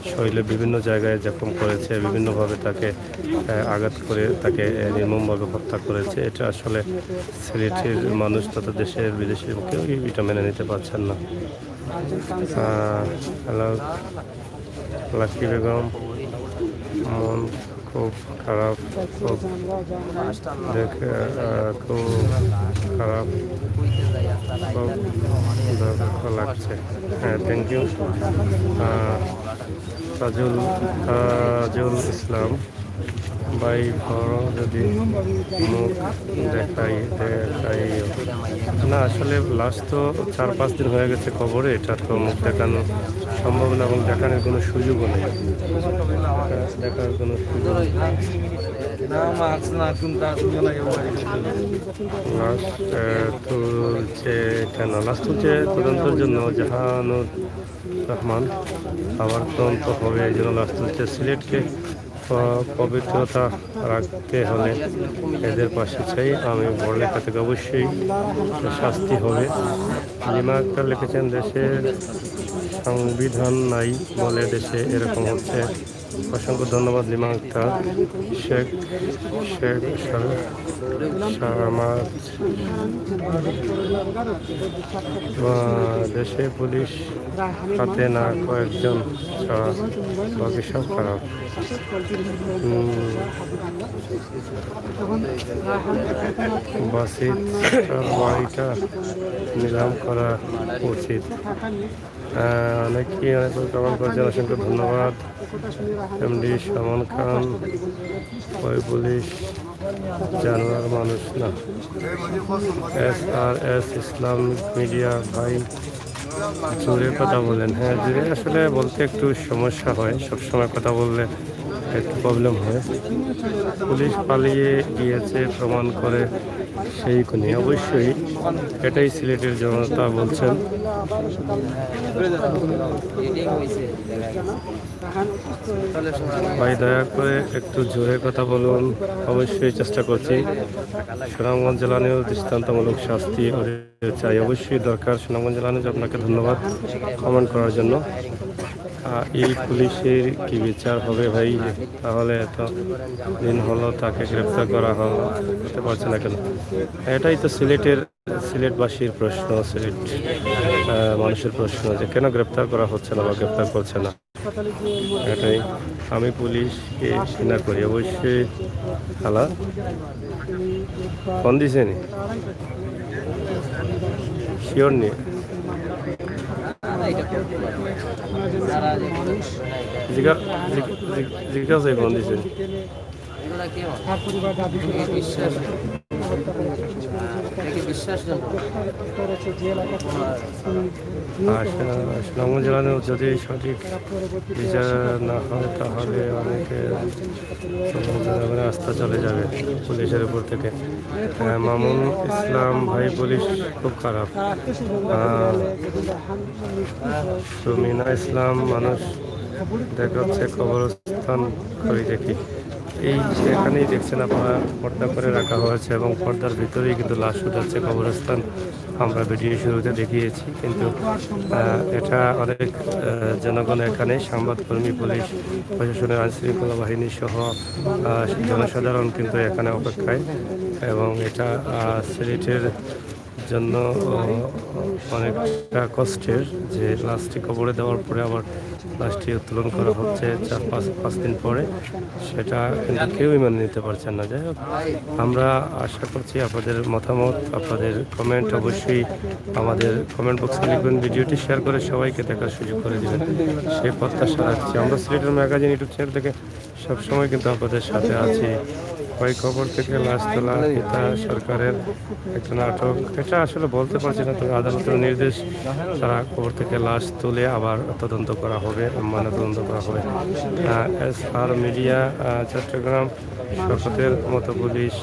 শরীরে বিভিন্ন জায়গায় জখম করেছে বিভিন্নভাবে তাকে আঘাত করে তাকে নির্মমভাবে হত্যা করেছে এটা আসলে সিলেটের মানুষ তথা দেশের বিদেশের কেউ এটা মেনে নিতে পারছেন না লাকি বেগম খুব খারাপ, খুব দেখে খুব খারাপ, খুব দুঃখ লাগছে। হ্যাঁ, থ্যাংক ইউ। তাজুল ইসলাম ভাই, বড় যদি মুখ দেখাই না, আসলে লাস্ট তো 4-5 দিন হয়ে গেছে খবরে, এটা তো মুখ দেখানো সম্ভব না এবং দেখানোর কোনো সুযোগও নেই, দেখার কোনো সুযোগ তুলছে কেন? লাশ তুলছে তদন্তের জন্য জাহানুর রহমান, আবার তদন্ত হবে এই জন্য লাশ তুলছে। সিলেটকে পবিত্রতা রাখতে হলে এদের পাশে চাই। আমি বড় লেখা থেকে অবশ্যই শাস্তি হবে। লিমা আক্তার লিখেছেন, দেশের সংবিধান নাই বলে দেশে এরকম হচ্ছে। অসংখ্য ধন্যবাদ লিমা আক্তার। শেখ দেশে পুলিশ হাতে না কয়েকজন ছাড়া বাকি সব খারাপ। বাসিত বাড়িটা নিলাম করা উচিত। অনেকেই অনেক কমেন্ট করেছেন, অসংখ্য ধন্যবাদ। এমডি সালমান খান, ওই পুলিশ জানোয়ার মানুষ না। SRS ইসলামিক মিডিয়া ভাই, জোরে কথা বলেন। হ্যাঁ, জোরে আসলে বলতে একটু সমস্যা হয়, সবসময় কথা বললে একটু প্রবলেম হয়। পুলিশ পালিয়ে গিয়েছে প্রমাণ করে সেই খুনি, অবশ্যই এটাই সিলেটের জনতা বলছেন। ভাই দয়া করে একটু জোরে কথা বলুন। অবশ্যই চেষ্টা করছি। সুনামগঞ্জ জেলা নিউজ দৃষ্টান্তমূলক শাস্তি চাই, অবশ্যই দরকার। সুনামগঞ্জ জেলা নিউজ আপনাকে ধন্যবাদ কমেন্ট করার জন্য। এই পুলিশের কি বিচার হবে ভাই? তাহলে এত দিন হলো তাকে গ্রেপ্তার করা হতে পারছে না কেন? এটাই তো সিলেটবাসীর প্রশ্ন, সিলেট মানুষের প্রশ্ন যে কেন গ্রেপ্তার করা হচ্ছে না বা গ্রেপ্তার করছে না। এটাই আমি পুলিশকে ঘৃণা করি। অবশ্যই খালা ফোন দিছেন, শিওর নি জিজ্ঞাসা ফোন দিছেন। সুনামগঞ্জ জেলায় যদি সঠিক বিচার না হয় তাহলে অনেকে আস্থা চলে যাবে পুলিশের উপর থেকে। মামুন ইসলাম ভাই, পুলিশ খুব খারাপ। সুমিনা ইসলাম, মানুষ দেখাচ্ছে কবরস্থান করে দেখি। এই এখানেই দেখছেন আপনারা পর্দা করে রাখা হয়েছে এবং পর্দার ভিতরেই কিন্তু লাশ উঠাচ্ছে কবরস্থান। আমরা ভিডিও শুরুতে দেখিয়েছি, কিন্তু এটা অনেক জনগণ এখানে, সংবাদকর্মী, পুলিশ প্রশাসনের আইনশৃঙ্খলা বাহিনী সহ জনসাধারণ কিন্তু এখানে অপেক্ষায়। এবং এটা সিলেটের জন্য অনেকটা কষ্টের যে লাশটি কবরে দেওয়ার পরে আবার লাশটি উত্তোলন করা হচ্ছে 4-5 দিন পরে, সেটা কিন্তু কেউই মেনে নিতে পারছেন না। যাই হোক, আমরা আশা করছি আপনাদের মতামত, আপনাদের কমেন্ট অবশ্যই আমাদের কমেন্ট বক্সে লিখবেন। ভিডিওটি শেয়ার করে সবাইকে দেখার সুযোগ করে দেবেন, সেই প্রত্যাশা রাখছি। আমরা সিলেটের ম্যাগাজিন ইউটিউব চ্যানেল থেকে সবসময় কিন্তু আপনাদের সাথে আছি। ওই খবর থেকে লাশ তোলা পিতা সরকারের একটা নাটক, এটা আসলে বলতে পারছি না, তবে আদালতের নির্দেশ, তারা খবর থেকে লাশ তুলে আবার তদন্ত করা হবে, তদন্ত করা হবে। SR মিডিয়া চট্টগ্রাম, শপথের মতো পুলিশ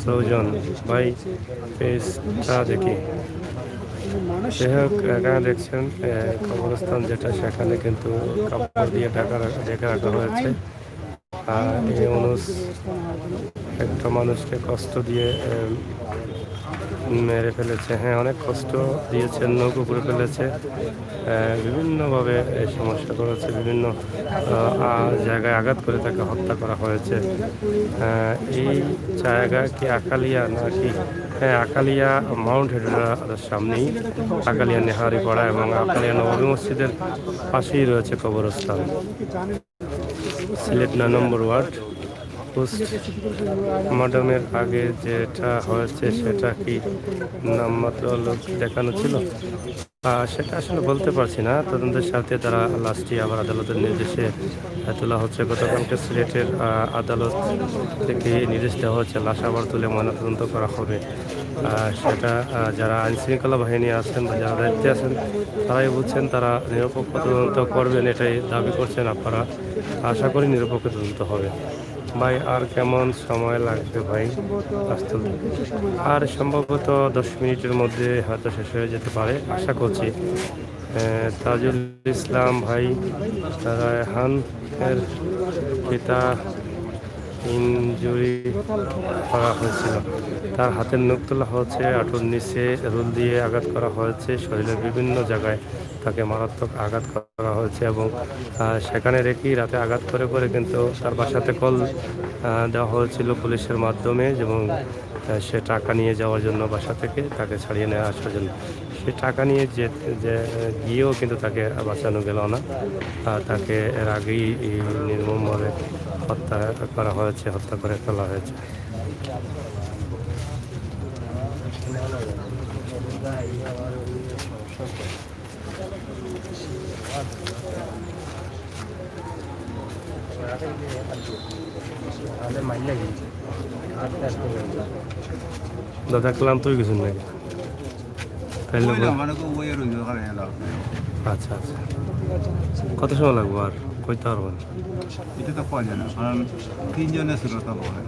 প্রয়োজন ভাই, পেজটা দেখি। যাই হোক, এখানে দেখছেন কবরস্থান যেটা, সেখানে কিন্তু কাপড় দিয়ে ঢেকে রাখা হয়েছে। এই মানুষ একটা মানুষকে কষ্ট দিয়ে মেরে ফেলেছে। হ্যাঁ, অনেক কষ্ট দিয়েছে, নৌকো করে ফেলেছে, বিভিন্নভাবে সমস্যা করেছে, বিভিন্ন জায়গায় আঘাত করে তাকে হত্যা করা হয়েছে। এই জায়গা কি আকালিয়া নাকি? হ্যাঁ, আকালিয়া মাউন্ট হেডের সামনেই আকালিয়া নেহারি পাড়া এবং আকালিয়া নবী মসজিদের পাশেই রয়েছে কবরস্থান। সিলেট 9 নম্বর ওয়ার্ড। পোস্টমর্টমের আগে যেটা হয়েছে সেটা কি নামমাত্র লোক দেখানো ছিল, সেটা আসলে বলতে পারছি না। তদন্তের সাথে তারা লাশটি আবার আদালতের নির্দেশে তোলা হচ্ছে। গতকালকে সিলেটের আদালত থেকে নির্দেশ দেওয়া হচ্ছে লাশ আবার তুলে ময়নাতদন্ত করা হবে। সেটা যারা আইনশৃঙ্খলা বাহিনী আছেন বা যারা দায়িত্বে আছেন তারাই বুঝছেন, তারা নিরপেক্ষ তদন্ত করবেন এটাই দাবি করছেন আপনারা। আশা করি নিরপেক্ষ তদন্ত হবে। ভাই আর কেমন সময় লাগবে ভাই লাশ তুলতে? আর সম্ভবত 10 মিনিটের মধ্যে হয়তো শেষ হয়ে যেতে পারে আশা করছি। তাজুল ইসলাম ভাই রায়হান এর পিতা ইনজুরি করা হয়েছিল, তার হাতের নখ তোলা হচ্ছে, হাঁটুর নিচে রুল দিয়ে আঘাত করা হয়েছে, শরীরের বিভিন্ন জায়গায় তাকে মারাত্মক আঘাত করা হয়েছে এবং সেখানে রেখেই রাতে আঘাত করে করে কিন্তু তার বাসাতে কল দেওয়া হয়েছিল পুলিশের মাধ্যমে এবং সে টাকা নিয়ে যাওয়ার জন্য বাসা থেকে তাকে ছাড়িয়ে নিয়ে আসার জন্য। সে টাকা নিয়ে যে গিয়েও কিন্তু তাকে বাঁচানো গেল না, তাকে এর আগেই নির্মমভাবে হত্যা করা হয়েছে, হত্যা করে ফেলা হয়েছে। দাদা ক্লান্ত হয়ে গেছেন নাকি? তাইলে আচ্ছা আচ্ছা, কত সময় লাগবো আর কইতে পারবেন? এটা তো পাওয়া যায় না, কারণ 3 জনে সুরতাল হয়।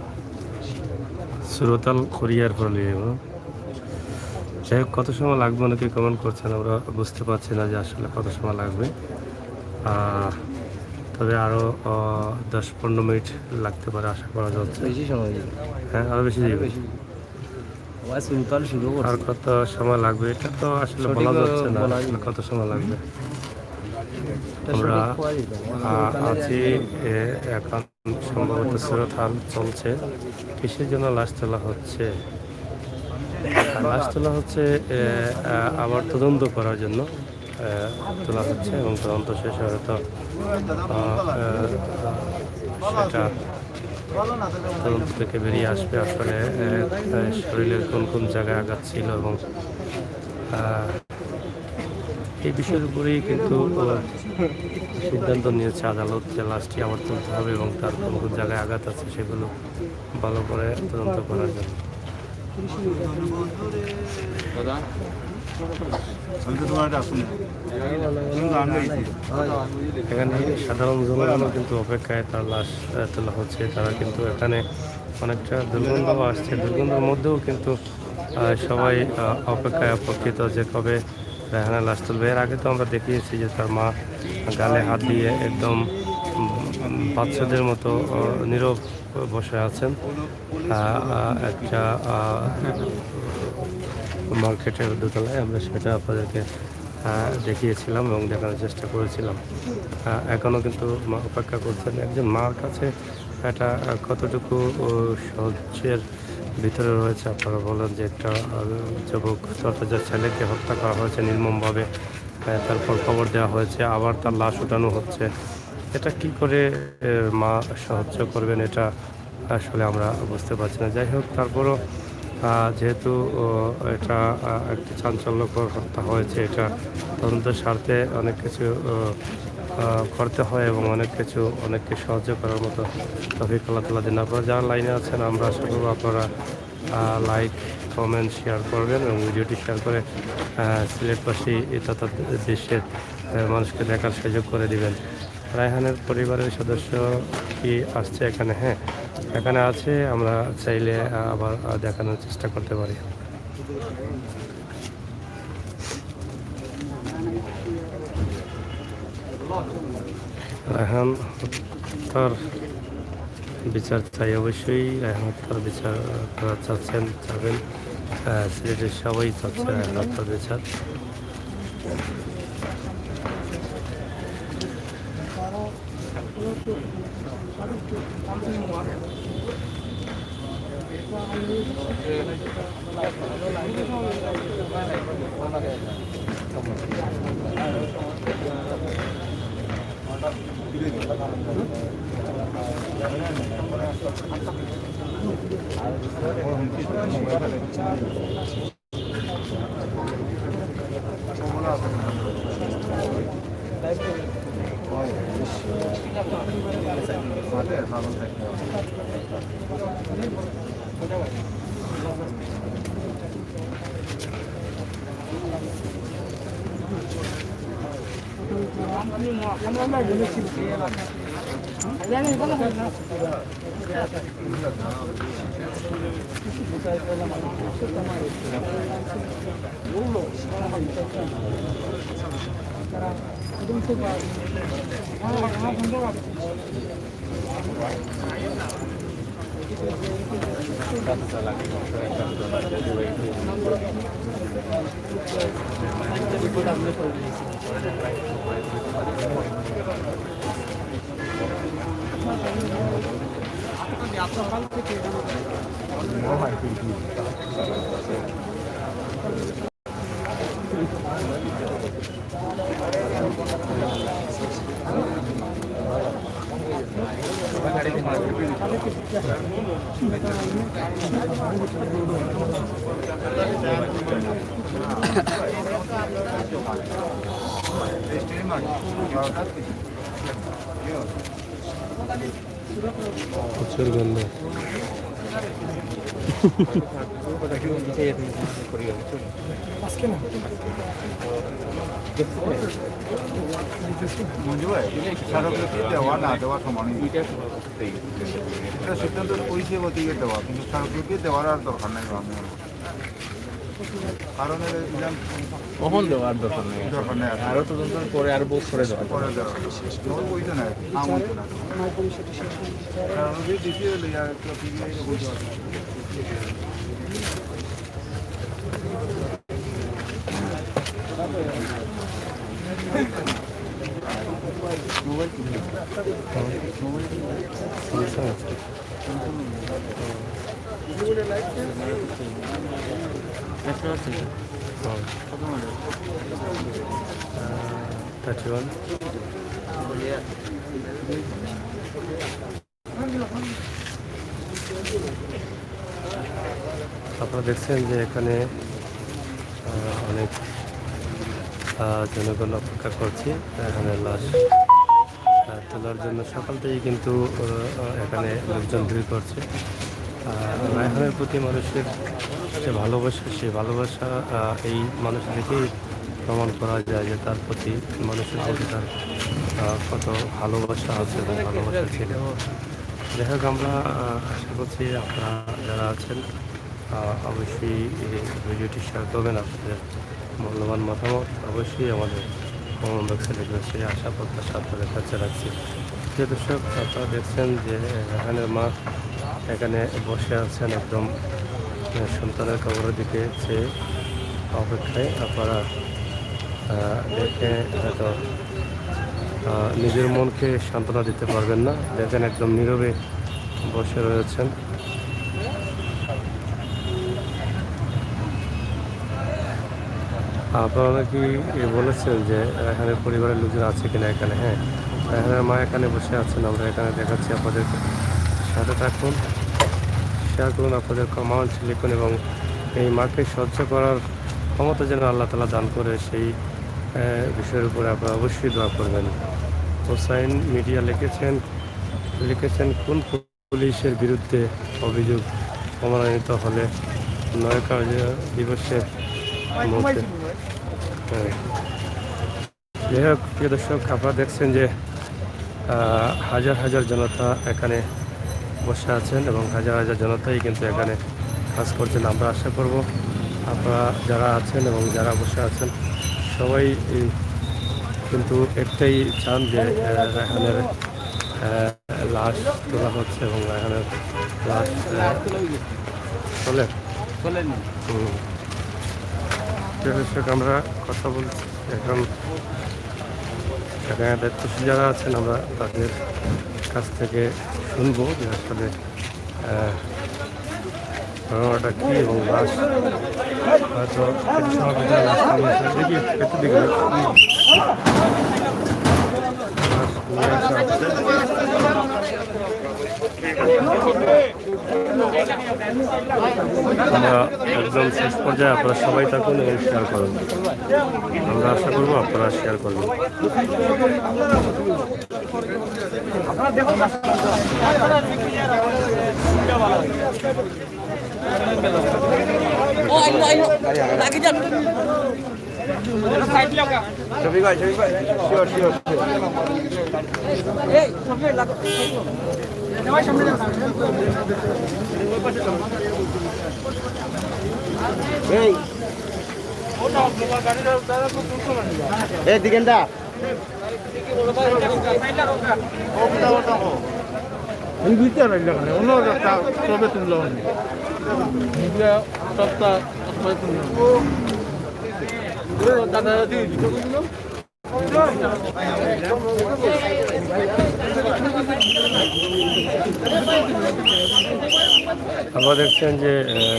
সুরতাল করিয়ার ফলে যাই হোক, কত সময় লাগবে অনেকে কমেন্ট করছেন, আমরা বুঝতে পারছি না যে আসলে কত সময় লাগবে। তবে আরও 10-15 মিনিট লাগতে পারে আশা করা যাচ্ছে। বেশি সময় হ্যাঁ, আরও বেশি যাবে। আর কত সময় লাগবে এটা তো আসলে বলা যাচ্ছে না, আসলে কত সময় লাগবে। আমরা আছি এখন সম্ভবত সুরতাল চলছে। কিসের জন্য লাশ তোলা হচ্ছে? লাশ তোলা হচ্ছে আবার তদন্ত করার জন্য তোলা হচ্ছে এবং তদন্ত শেষে হয়তো সেটা তদন্ত থেকে বেরিয়ে আসবে আসলে শরীরের কোন কোন জায়গায় আঘাত ছিল এবং এই বিষয়ের উপরেই কিন্তু সিদ্ধান্ত নিয়েছে আদালত যে লাশটি আবার তুলতে হবে এবং তার কোন কোন জায়গায় আঘাত আছে সেগুলো ভালো করে তদন্ত করার জন্য। এখানে সাধারণ জনগণও কিন্তু অপেক্ষায় তার লাশ তোলা হচ্ছে। তারা কিন্তু এখানে অনেকটা দুর্গন্ধ আসছে, দুর্গন্ধের মধ্যেও কিন্তু সবাই অপেক্ষায় অপেক্ষিত যে কবে রায়হানের লাশ তুলবে। এর আগে তো আমরা দেখিয়েছি যে তার মা গালে হাত দিয়ে একদম বাচ্চাদের মতো নীরব বসে আছেন একটা মার্কেটের দোতলায়। আমরা সেটা আপনাদেরকে দেখিয়েছিলাম এবং দেখানোর চেষ্টা করেছিলাম। এখনও কিন্তু মা অপেক্ষা করছেন। একজন মার কাছে এটা কতটুকু সহ্যের ভিতরে রয়েছে আপনারা বলেন যে একটা যুবক তরতাজার ছেলেকে হত্যা করা হয়েছে নির্মমভাবে, তারপর খবর দেওয়া হয়েছে, আবার তার লাশ উঠানো হচ্ছে। এটা কি করে মা সহ্য করবেন এটা আসলে আমরা বুঝতে পারছি না। যাই হোক, তারপরও যেহেতু এটা একটি চাঞ্চল্যকর হত্যা হয়েছে, এটা তদন্তের স্বার্থে অনেক কিছু করতে হয় এবং অনেককে সাহায্য করার মতো তৌফিক আল্লাহ তাআলা দিন। আপনারা যারা লাইনে আছেন আমরা আশা করব আপনারা লাইক, কমেন্ট, শেয়ার করবেন এবং ভিডিওটি শেয়ার করে সিলেটবাসী তথা দেশের মানুষকে দেখার সুযোগ করে দিবেন। রায়হানের পরিবারের সদস্য কি আসছে এখানে? হ্যাঁ, এখানে আছে, আমরা চাইলে আবার দেখানোর চেষ্টা করতে পারি। রায়হান হত্যার বিচার চাই, অবশ্যই রায়হান হত্যার বিচার করা চাবেন, সিলেটের সবাই চাচ্ছে রায়হান হত্যার বিচার। প্রচুর গন্ধ। স্মারকলিপি দেওয়া না দেওয়া সমানই, এটা সিদ্ধান্ত পরিষেবা ওদিকে দেওয়া, কিন্তু স্মারকলিপি দেওয়ার আর দরকার নেই আমি কারণ কখন দেওয়ার দরকার নেই, দরকার নেই আরো তদন্ত করে আরো বহুত করে দেওয়া পরে দেওয়া বইতে নেই আমার না স্মারকলিপি দিতে হলে আর একটু বুঝতে পারছি। আপনারা দেখছেন যে এখানে অনেক জনগণ অপেক্ষা করছে এখানে লাশ তোলার জন্য। সকাল থেকেই কিন্তু এখানে লোকজন ভিড় করছে। রায়হানের প্রতি মানুষের যে ভালোবাসা, সেই ভালোবাসা এই মানুষ দেখেই প্রমাণ করা যায় যে তার প্রতি মানুষের প্রতি তার কত ভালোবাসা আছে এবং ভালোবাসা ছিল। যাই হোক, আমরা আশা করছি আপনারা যারা আছেন অবশ্যই ভিডিওটি শেয়ার করবেন। আপনাদের মূল্যবান মতামত অবশ্যই আমাদের কমেন্ট বক্সে লিখবেন, সেই আশা প্রত্যাশা আপনাদের কাছে রাখছি। যে দর্শক, আপনারা দেখছেন যে রায়হানের মা এখানে বসে আছেন একদম সন্তানের কবরের দিকে চেয়ে অপেক্ষায়। আপনারা দেখে হয়তো নিজের মনকে সান্ত্বনা দিতে পারবেন না। দেখেন একদম নীরবে বসে রয়েছেন। আপনারা নাকি বলেছেন যে রায়হানের পরিবারের লোকজন আছে কিনা এখানে। হ্যাঁ, রায়হানের মা এখানে বসে আছেন, আমরা এখানে দেখাচ্ছি আপনাদেরকে। সাথে থাকুন, শেয়ার করুন, আপনাদের কমেন্ট লিখুন এবং এই মাকে সহ্য করার ক্ষমতা যেন আল্লাহ তাআলা দান করে, সেই বিষয়ের উপরে আপনারা অবশ্যই দোয়া করবেন। হোসাইন মিডিয়া লিখেছেন কোন পুলিশের বিরুদ্ধে অভিযোগ প্রমাণিত হলে 9 কার্য দিবসের মধ্যে। যাই হোক, প্রিয় দর্শক, আপনারা দেখছেন যে হাজার হাজার জনতা এখানে বসে আছেন এবং হাজার হাজার জনতাই কিন্তু এখানে কাজ করছেন। আমরা আশা করব আপনারা যারা আছেন এবং যারা বসে আছেন সবাই কিন্তু একটাই চান যে রায়হানের লাশ তোলা হচ্ছে এবং রায়হানের লাশ দর্শক, আমরা কথা বলছি এখন এখানে দায়িত্বশীল যারা আছেন, আমরা তাদের কাছ থেকে শুনবো যে আসলে ঘটনাটা কী এবং লাশ হয়তো দেখি একটু দিকে আসা হচ্ছে। আমরা একদম শেষ পর্যায়ে আপনারা সবাই থাকুন এবং শেয়ার করুন। আমরা আশা করবো আপনারা শেয়ার করবেন। শফিক ভাই শিওর শিওর এই দিকেনটা আমি বুঝতে পারি না অন্য একটা তবে তুললো সবটা দাদা আপনারা দেখছেন যে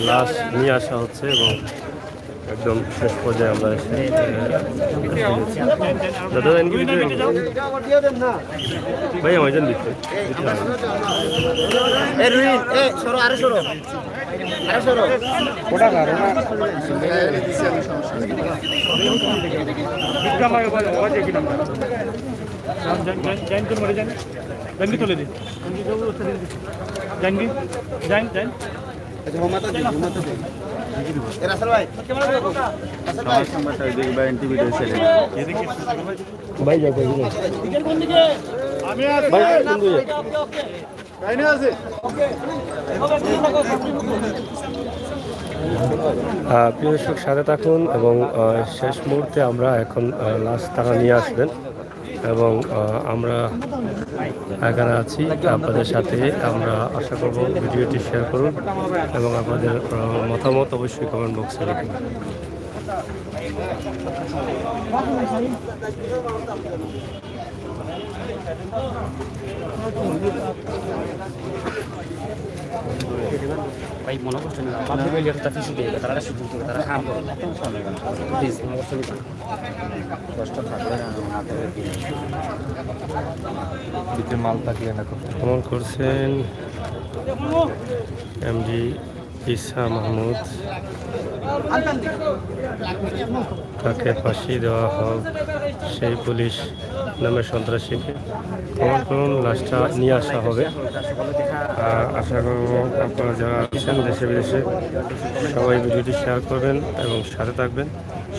লাশ নিয়ে আসা হচ্ছে এবং একদম শেষ পর্যায়ে আমরা এসে দাদা এনকি ভিতরে ভাই আমার জন দিতে এ রুহিন এ সরো আরে সরো ওটা কারো না জানকি মরে যান জানকি তুলে দিন জানকি জান জান এ রাসেল ভাই ভাই যাও ভাই আমি ভাই বন্ধু কাহিনী আছে প্রিয় দর্শক সাথে থাকুন এবং শেষ মুহূর্তে আমরা এখন লাশ তারা নিয়ে আসবেন এবং আমরা এখানে আছি আপনাদের সাথে। আমরা আশা করব ভিডিওটি শেয়ার করুন এবং আপনাদের মতামত অবশ্যই কমেন্ট বক্সে লিখুন। ভাই মনে করছেন পাবলিক এরিয়া তা ফিসি দিয়ে তারা সুযোগ দিয়ে তারা কাম করে প্লিজ মনে করছেন কষ্ট থাকবে না দিতে মাল থাকলে না ভ্রমণ করছেন এমডি ইসা মাহমুদ, তাকে ফাঁসি দেওয়া হোক সেই পুলিশ নামে সন্ত্রাসীকে ক্ষমা করুন। লাশটা নিয়ে আসা হবে। আর আশা করব আপনারা যারা আছেন দেশে বিদেশে সবাই ভিডিওটি শেয়ার করবেন এবং সাথে থাকবেন,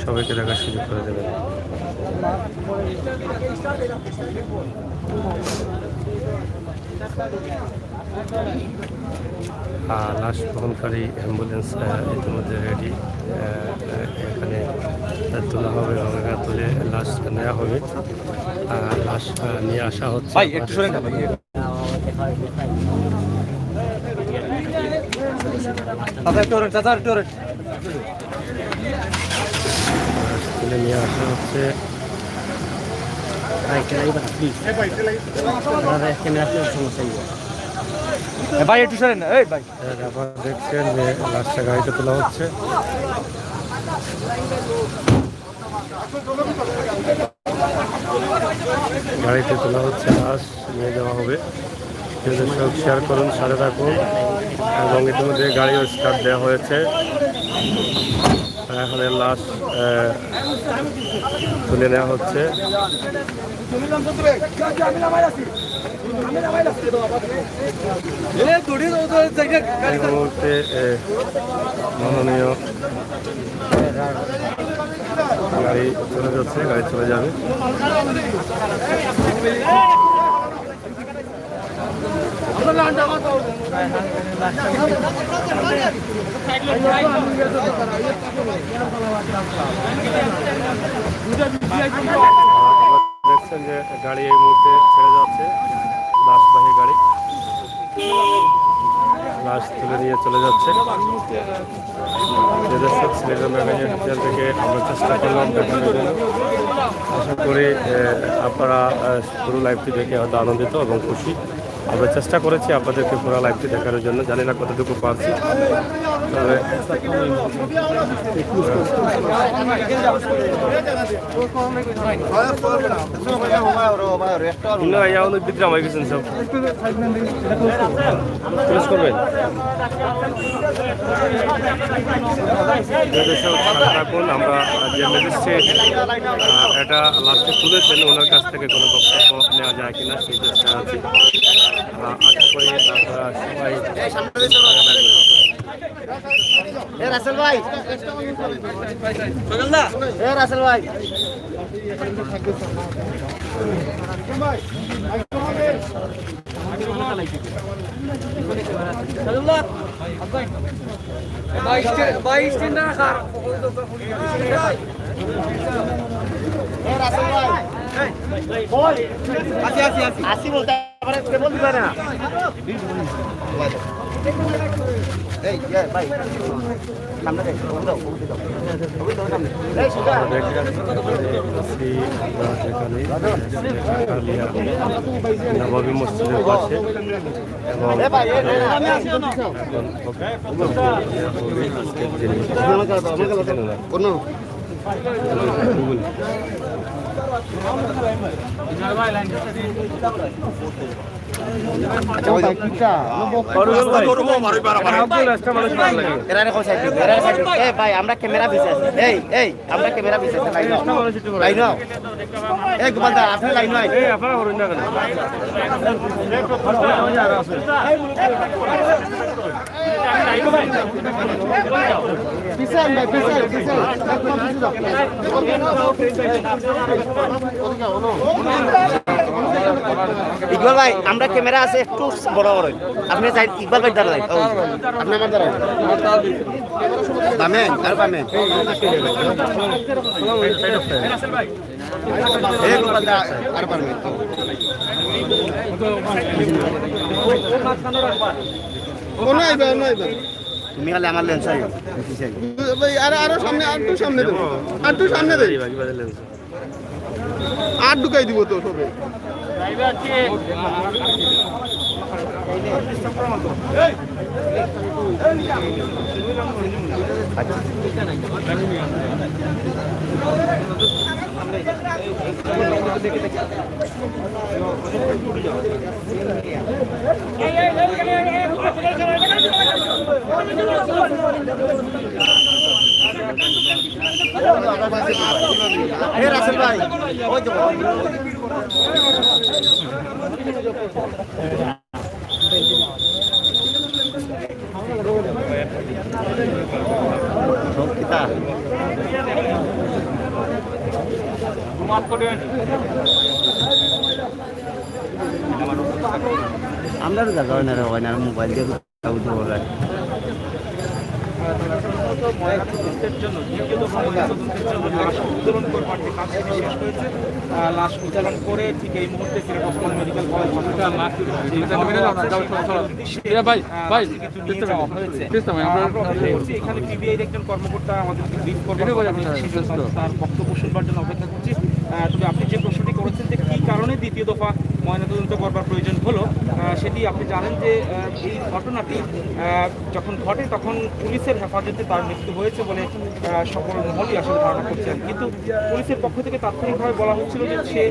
সবাইকে দেখার সুযোগ করে দেবেন। লাশ বহনকারী অ্যাম্বুলেন্স ইতিমধ্যে রেডি, এখানে তোলা হবে এবং এখানে তুলে লাশ নেওয়া হবে। লাশ নিয়ে আসা হচ্ছে। তুলে নিয়ে আসা হচ্ছে। ভাই একটু সরেন না এই ভাই আপনারা দেখছেন যে লাশটা গাড়িতে তোলা হচ্ছে। গাড়িতে তোলা হচ্ছে, লাশ নিয়ে যাওয়া হবে। সব শেয়ার করুন, সাথে থাকুন এবং ইতিমধ্যে গাড়িও স্টার্ট দেওয়া হয়েছে। এখন লাশ তুলে নেওয়া হচ্ছে। এই মুহূর্তে মাননীয় গাড়ি চলে যাচ্ছে, গাড়ি চলে যাবে। দেখছেন যে গাড়ি এই মুহূর্তে ছেড়ে যাচ্ছে, লাশবাহী গাড়ি লাশ তুলে নিয়ে চলে যাচ্ছে। দর্শক, সিলেটের ম্যাগাজিন চ্যানেল থেকে আমরা চেষ্টা করলাম দেখানোর জন্য। আশা করি আপনারা পুরো লাইভটি দেখে হয়তো আনন্দিত এবং খুশি। আমরা চেষ্টা করেছি আপনাদেরকে পুরো লাইভটি দেখানোর জন্য, জানি না কতটুকু পারছি, তবে না ইয়া অনেক বিদ্রাম হয়ে গেছেন সব ক্লোজ করবেন। থাকুন, আমরা যে ম্যাজিস্ট্রেট এটা লাস্টে তুলেছেন ওনার কাছ থেকে কোনো বক্তব্য নেওয়া যায় কিনা সেই চেষ্টা আছে। আশা করি আপনারা সবাই রাসেল ভাই, রাসেল ভাই, আসি বলতে বলতে না এই ভাই সামনে দেখ নবাবী মসজিদের পাশে এবং ভাই আমরা ক্যামেরা পিছে আছি, এই আমরা ক্যামেরা পিছে আছি, লাইন নাও এই গোপালদা আপনি লাইন নাই আপনারা করুন না কেন পিছান ভাই পিছান ইকবাল ভাই আমরা ক্যামেরা আছে একটু বড় বড় আপনি চাই ইকবাল ভাই দাঁড়াই আপনি আমার দাঁড়াই বামে আর বামে আর বামে তুমি খালি আমার লেন্স আই আরো সামনে আরেকটু সামনে দেই আর ঢুকাই দিব তো সবে রাসেল ভাই ওই তো আমরা তো দেখা হয় না মোবাইল দিয়ে লাশ উত্তোলন করে ঠিক এই মুহূর্তে সিলেট ওসমান মেডিকেল কলেজ এখানে পিবিআইর একজন কর্মকর্তা আমাদেরকে ব্রিফ করবেন, তার বক্তব্য শুনবার জন্য অপেক্ষা করছি। তবে আপনি যে প্রশ্নটি করেছেন যে কী কারণে দ্বিতীয় দফা ময়নাতদন্ত করবার প্রয়োজন হলো, সেটি আপনি জানেন যে এই ঘটনাটি যখন ঘটে তখন পুলিশের হেফাজতে তার মৃত্যু হয়েছে বলে সকল মহলই আসলে ধারণা করছেন, কিন্তু পুলিশের পক্ষ থেকে তাৎক্ষণিকভাবে বলা হচ্ছিল যে সে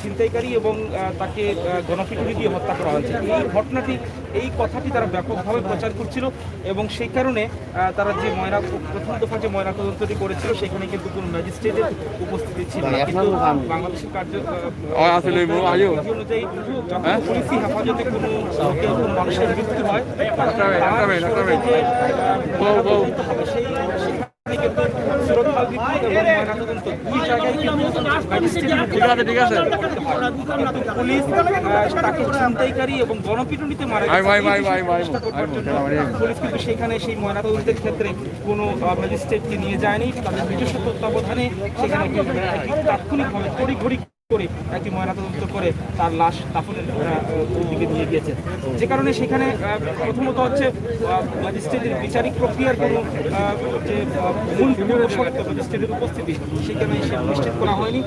ছিনতাইকারী এবং তাকে গণপিটুনি দিয়ে হত্যা করা হয়েছে। এই ঘটনাটি এই কথাটি তারা ব্যাপকভাবে প্রচার করছিল এবং সেই কারণে তারা যে প্রথম দফা যে ময়নাতদন্তটি করেছিল সেখানে কিন্তু কোনো ম্যাজিস্ট্রেটের উপস্থিতি ছিল না, কিন্তু বাংলাদেশের কার্য অনুযায়ী যখন পুলিশি হেফাজতে কোনো মানুষের মৃত্যু হয় পুলিশ তাকে ছিনতাইকারী এবং গণপিটুনিতে মারা পুলিশ কিন্তু সেখানে সেই ময়নাতদন্তের ক্ষেত্রে কোনো ম্যাজিস্ট্রেটকে নিয়ে যায়নি, তাদের নিজস্ব তত্ত্বাবধানে সেখানে তাৎক্ষণিকভাবে তড়িঘড়ি করে একটি ময়নাতদন্ত করে তার লাশ দাফনের দিকে নিয়ে গিয়েছে, যে কারণে সেখানে প্রথমত হচ্ছে ম্যাজিস্ট্রেটের বিচারিক প্রক্রিয়ার কোনো যে মূল পূর্বশর্ত ম্যাজিস্ট্রেটের উপস্থিতি সেখানে নিশ্চিত করা হয়নি।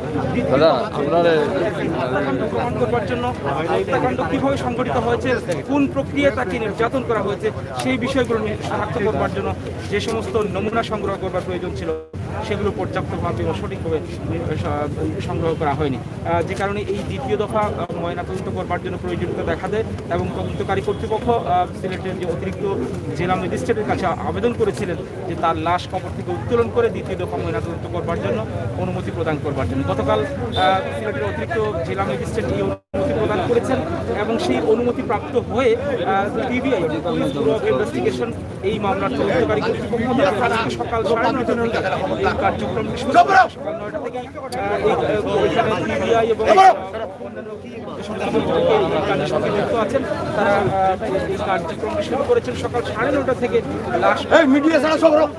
হত্যাকাণ্ড প্রমাণ করবার জন্য হত্যাকাণ্ড কীভাবে সংঘটিত হয়েছে, কোন প্রক্রিয়ায় তাকে নির্যাতন করা হয়েছে সেই বিষয়গুলো শনাক্ত করবার জন্য যে সমস্ত নমুনা সংগ্রহ করবার প্রয়োজন ছিল সেগুলো পর্যাপ্তভাবে ও সঠিকভাবে সংগ্রহ করা হয়নি, যে কারণে এই দ্বিতীয় দফা ময়নাতদন্ত করবার জন্য প্রয়োজনীয়তা দেখা দেয় এবং তদন্তকারী কর্তৃপক্ষ সিলেটের যে অতিরিক্ত জেলা ম্যাজিস্ট্রেটের কাছে আবেদন করেছিলেন যে তার লাশ কবর থেকে উত্তোলন করে দ্বিতীয় দফা ময়নাতদন্ত করবার জন্য অনুমতি প্রদান করবার জন্য। গতকাল সিলেটের অতিরিক্ত জেলা ম্যাজিস্ট্রেট এই অনুমতি প্রদান করেছেন এবং সেই অনুমতি প্রাপ্ত হয়ে PBI police bureau of investigation এই মামলার তদন্তকারী কর্তৃপক্ষ সকাল 9:30 থেকে এই কার্যক্রম শুরু করে। সকাল 9টা থেকে পিবিআই এবং কাজের সঙ্গে যুক্ত আছেন তারা এই কার্যক্রমটি শুরু করেছেন। সকাল 9:30 থেকে লাশ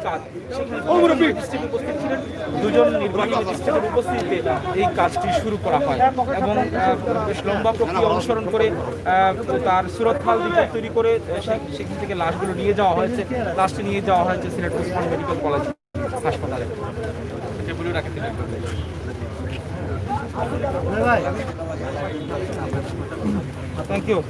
কাজ সেখানে উপস্থিত ছিলেন, দুজন নির্বাহী ম্যাজিস্ট্রেটের উপস্থিতিতে এই কাজটি শুরু করা হয় এবং বেশ লম্বা প্রক্রিয়া অনুসরণ করে তার সুরতহাল রিপোর্ট তৈরি করে সেখান থেকে লাশগুলো নিয়ে যাওয়া হয়েছে। লাশটি নিয়ে যাওয়া হয়েছে সিলেট ওসমান মেডিকেল কলেজ হাসপাতালে। Thank you.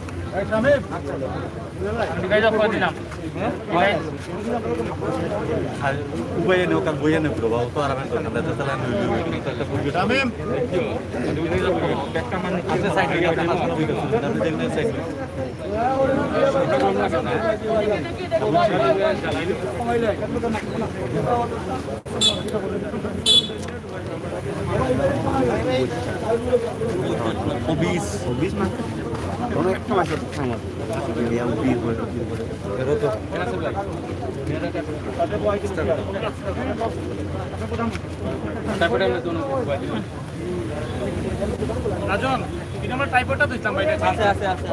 টাইপটা দিতাম ভাই, আছে আছে আছে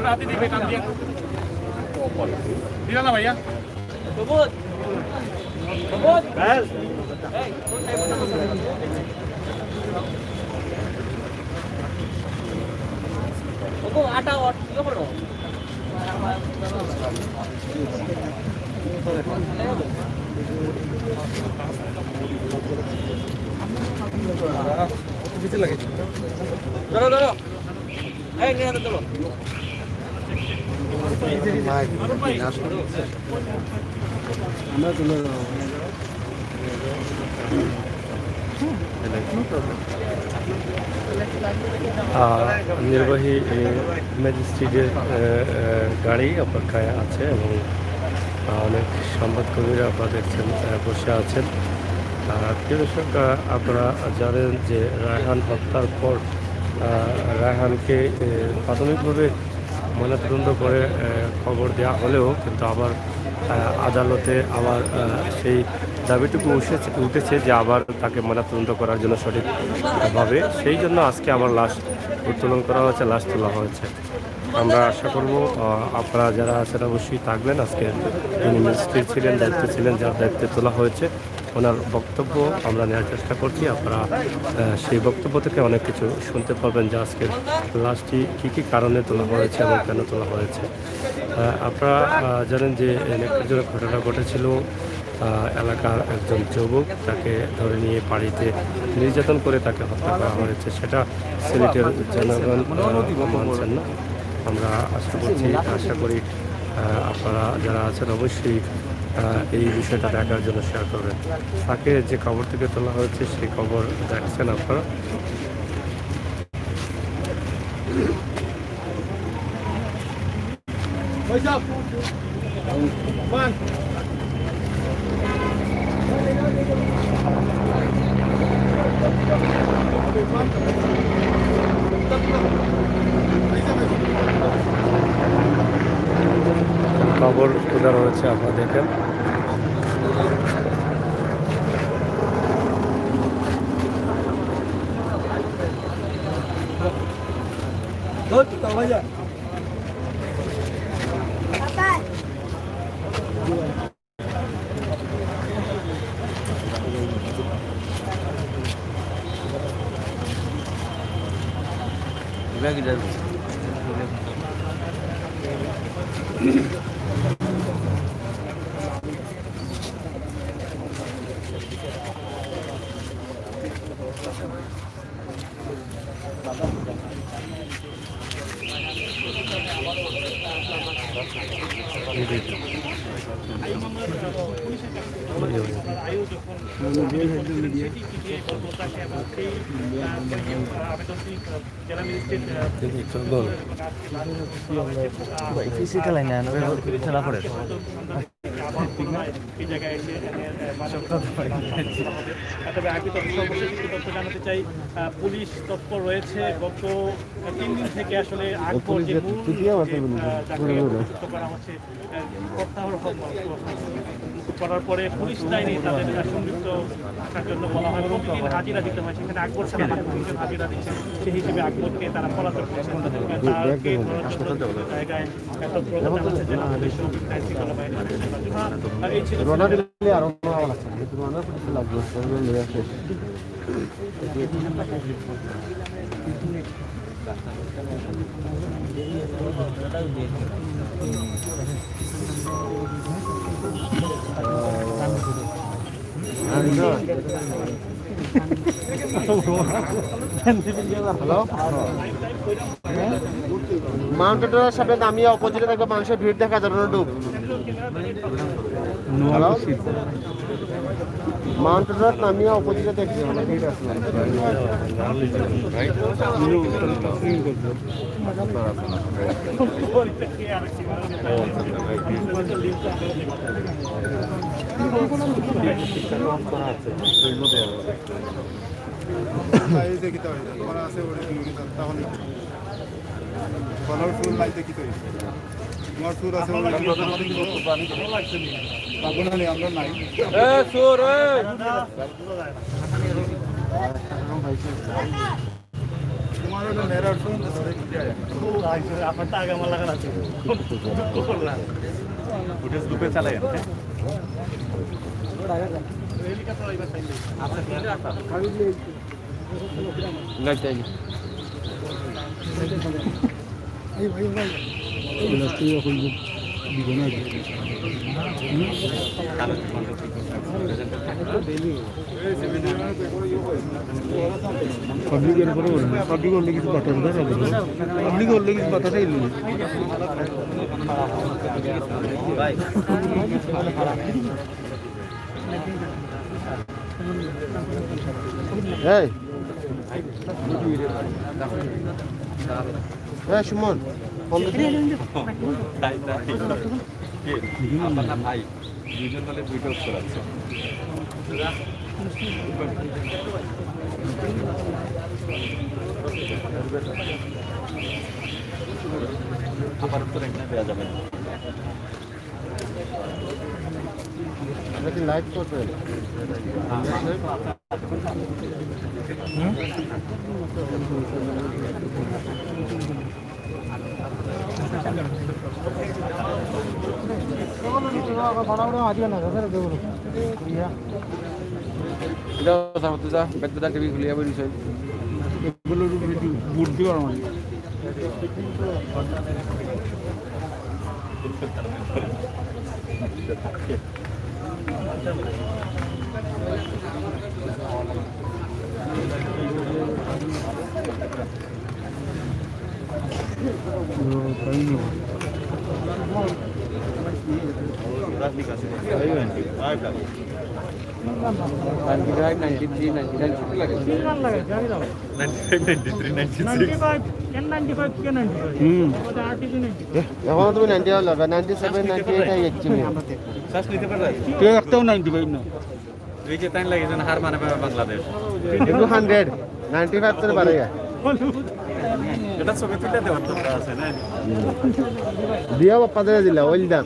রাতে দিবে কাম দিয়া দিলা না ভাইয়া সবুজ সবুজ এই ওগো আটা অট কি করো কিছু লাগে ধরো ধরো এই নিয়ে আনো চলো নির্বাহী ম্যাজিস্ট্রেটের গাড়ি অপেক্ষায় আছে এবং অনেক সংবাদকর্মীরা আপনারা দেখছেন বসে আছেন। প্রিয় দর্শক, আপনারা জানেন যে রায়হান হত্যার পর রায়হানকে প্রাথমিকভাবে ময়নাতদন্ত করে খবর দেওয়া হলেও কিন্তু আবার আদালতে আবার সেই দাবিটুকু উঠেছে যে আবার তাকে ময়নাতদন্ত করার জন্য সঠিকভাবে, সেই জন্য আজকে আবার লাশ উত্তোলন করা হয়েছে, লাশ তোলা হয়েছে। আমরা আশা করব আপনারা যারা আছেন অবশ্যই থাকবেন। আজকে তিনি ম্যাজিস্ট্রেট ছিলেন, দায়িত্বে ছিলেন, যার দায়িত্বে তোলা হয়েছে ওনার বক্তব্য আমরা নেওয়ার চেষ্টা করছি। আপনারা সেই বক্তব্য থেকে অনেক কিছু শুনতে পারবেন যে আজকের লাশটি কী কী কারণে তোলা হয়েছে এবং কেন তোলা হয়েছে। আপনারা জানেন যে একজন ঘটনা ঘটেছিল, এলাকার একজন যুবক তাকে ধরে নিয়ে বাড়িতে নির্যাতন করে তাকে হত্যা করা হয়েছে। সেটা সিলেটের জনগণ মানছেন না। আমরা আশা করি আপনারা যারা আছেন অবশ্যই এই বিষয়টা দেখার জন্য শেয়ার করবেন। তাকে যে খবর থেকে তোলা হয়েছে সেই খবর দেখছেন আপনারা। খবর তোলা রয়েছে, আপনারা দেখেন। খেলা করে তবে আমি সর্বশেষ একটু তথ্য জানাতে চাই, পুলিশ তৎপর রয়েছে। গত 3 দিন থেকে আসলে আকবর যে করা হচ্ছে প্রত্যাহার করার পরে পুলিশ লাইনে তাদের সংযুক্ত থাকার জন্য বলা হয়, প্রতিদিন হাজিরা দিতে হয়। সেখানে আকবর সারা হাজিরা দিচ্ছে, সেই হিসেবে আকবরকে তারা পলাতক করছেন। তাকে জায়গায় এই ছিল মাউন্টেনের সামনে নামিয়ে অপোজিটে থাকবে, মানুষের ভিড় দেখা যাবে না। ডুব মাউন্টেন রোড নামিয়ে অপোজিটে দেখবে মানে ভিড় আছে। पब्लिक पब्लिक और लेकिन बता पब्लिक और लेकिन बताते ही नहीं। সুমন ভাই দুজন হলে দুইটা উত্তর আছে। আমার উত্তর এখানে দেওয়া যাবে না। লাইভ করবেন টিভি খুলিয়া বলিস বুদ্ধি এখন তুমি 90 লাগা 97 98 আই একচুয়ালি শ্বাস নিতে পারলে তুই একটাও 95 না এই যে টাইম লাগে যেন হার মানে বাংলাদেশ কিন্তু 100 95 থেকে বাড়ে গা এটা ছবি তুলে দেওয়ার দরকার আছে না দিয়া বাপ্পা দিয়ে দিলা ওইলদান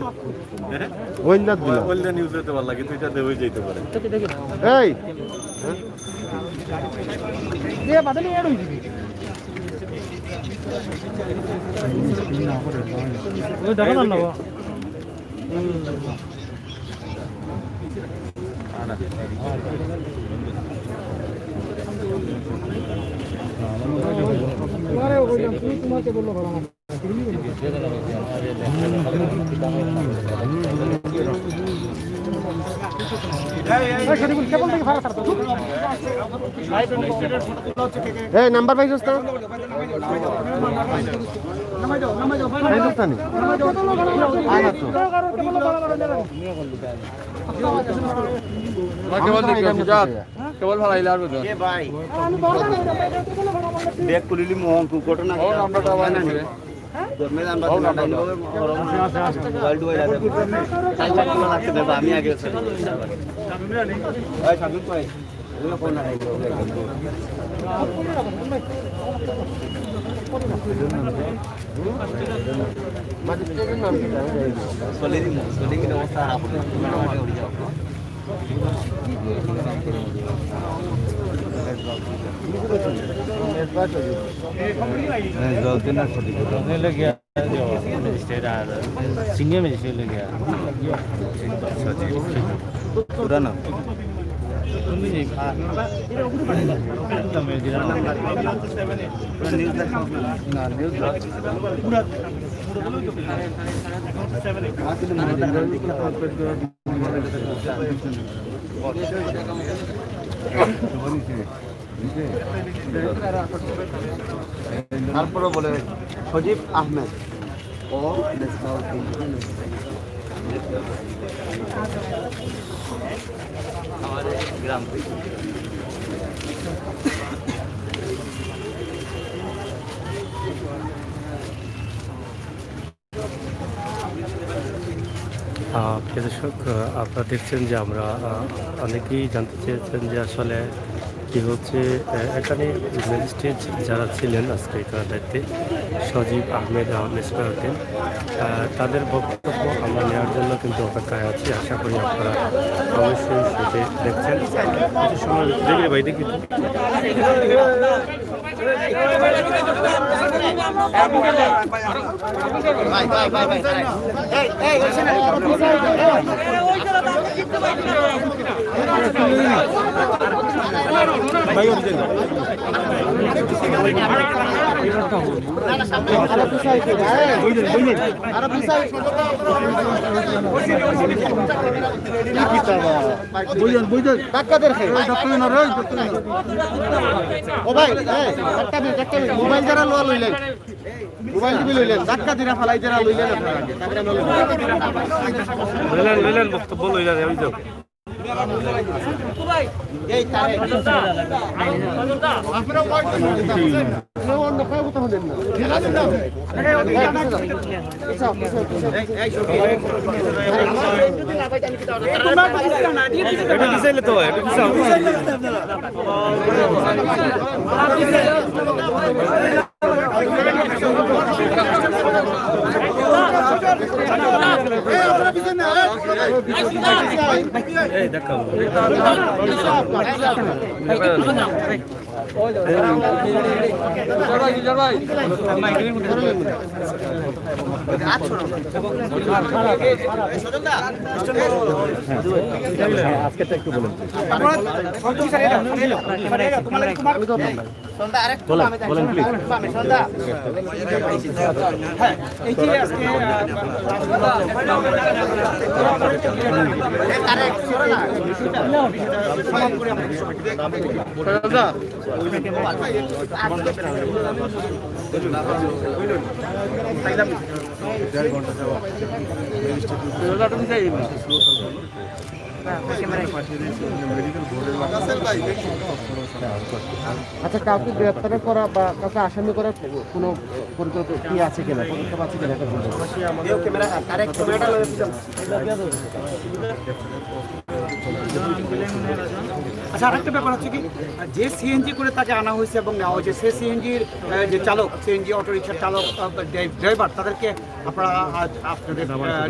ওইলদান দিলা ওইলদান ইউজ করতে ভালো লাগে তুইটা দেওই যেতে পারে এই এ বাদলে এর হইবি ওই দেখা না বাবা নাম্বার পাইছিস না হিন্দুস্তানি আয় না তো কেবল ভালো আইলে আর এ ভাই ব্যাগ করিলি মোহন কু ঘটনা নাম্বারটা আবার না আমি আগে সিনিয়র ম্যাজিস্ট্রেট ले गया पुराना তারপরে বলে সজীব আহমেদ ও আমাদের গ্রাম থেকে প্রিয় দর্শক, আপনারা দেখছেন যে আমরা অনেকেই জানতে চেয়েছেন যে আসলে কি হচ্ছে এখানে ম্যাজিস্ট্রেট যারা ছিলেন আজকে এখানে দায়িত্বে সজীব আহমেদ মেসবাউদ্দিন, তাদের বক্তব্য আমরা নেওয়ার জন্য কিন্তু অপেক্ষায় আছি। আশা করি আপনারা অবশ্যই সেটি দেখছেন। কিছু সময় দেখি ভাই দেখি মোবাইল যারা লোয়া লইলেন মোবাইল টিভি লইলেন ধাক্কা দিরা ফালাই যারা লইলেন লইলেন বক্তব্য লইলেন আমি যাও এই তারে আচ্ছা, কাউকে গ্রেপ্তার করা বা কাউকে আসামি করার কোনো পরিকল্পনা কি আছে কিনা, পদক্ষেপ আছে কিনা? আচ্ছা, আরেকটা ব্যাপার হচ্ছে কি, যে সিএনজি করে তাকে আনা হয়েছে এবং নেওয়া হয়েছে, সে সিএনজির যে চালক, সিএনজি অটোরিকশার চালক, ড্রাইভার, তাদেরকে আপনারা আপনাদের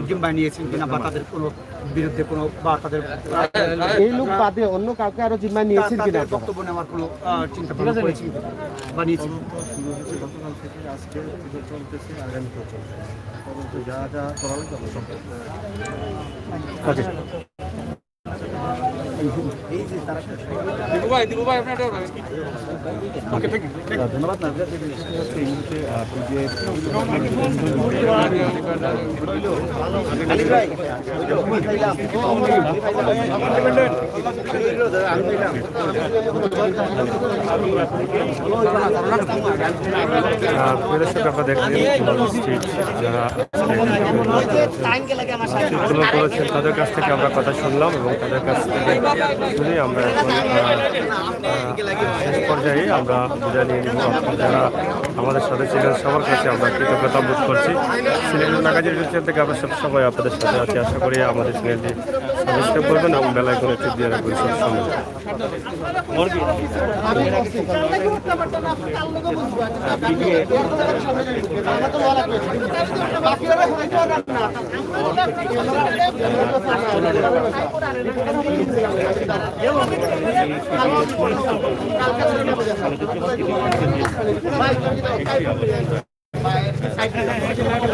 জিম্মায় নিয়েছেন কিনা, বা তাদের কোনো বিরুদ্ধে কোনো বা তাদের এই লোক বাদে অন্য কাউকে আরো জিম্মায় নিয়েছেন কিনা? বক্তব্য নেওয়ার কোনো চিন্তা ভাবনা করেছেন বা নিয়েছেন? যা করা ধন্যবাদ নাজরা। এই মুহূর্তে আপনি যে দর্শক আপনারা দেখলেন স্ট্রিট যারা আন্দোলন করেছেন তাদের কাছ থেকে আমরা কথা শুনলাম এবং তাদের কাছ থেকে শুনে আমরা এখন শেষ পর্যায়ে আমরা বিদায় নিয়ে নিব। যারা আমাদের সাথে ছিলেন সবার কাছে আমরা কৃতজ্ঞতা বোধ করছি। সিলেট ম্যাগাজিন চ্যানেল থেকে আমরা সবসময় আপনাদের সাথে আছি। আশা করি আমাদের চ্যানেলটি সাবস্ক্রাইব করবেন এবং বেল আইকনে টিপ দিয়ে রাখবেন সবসময়।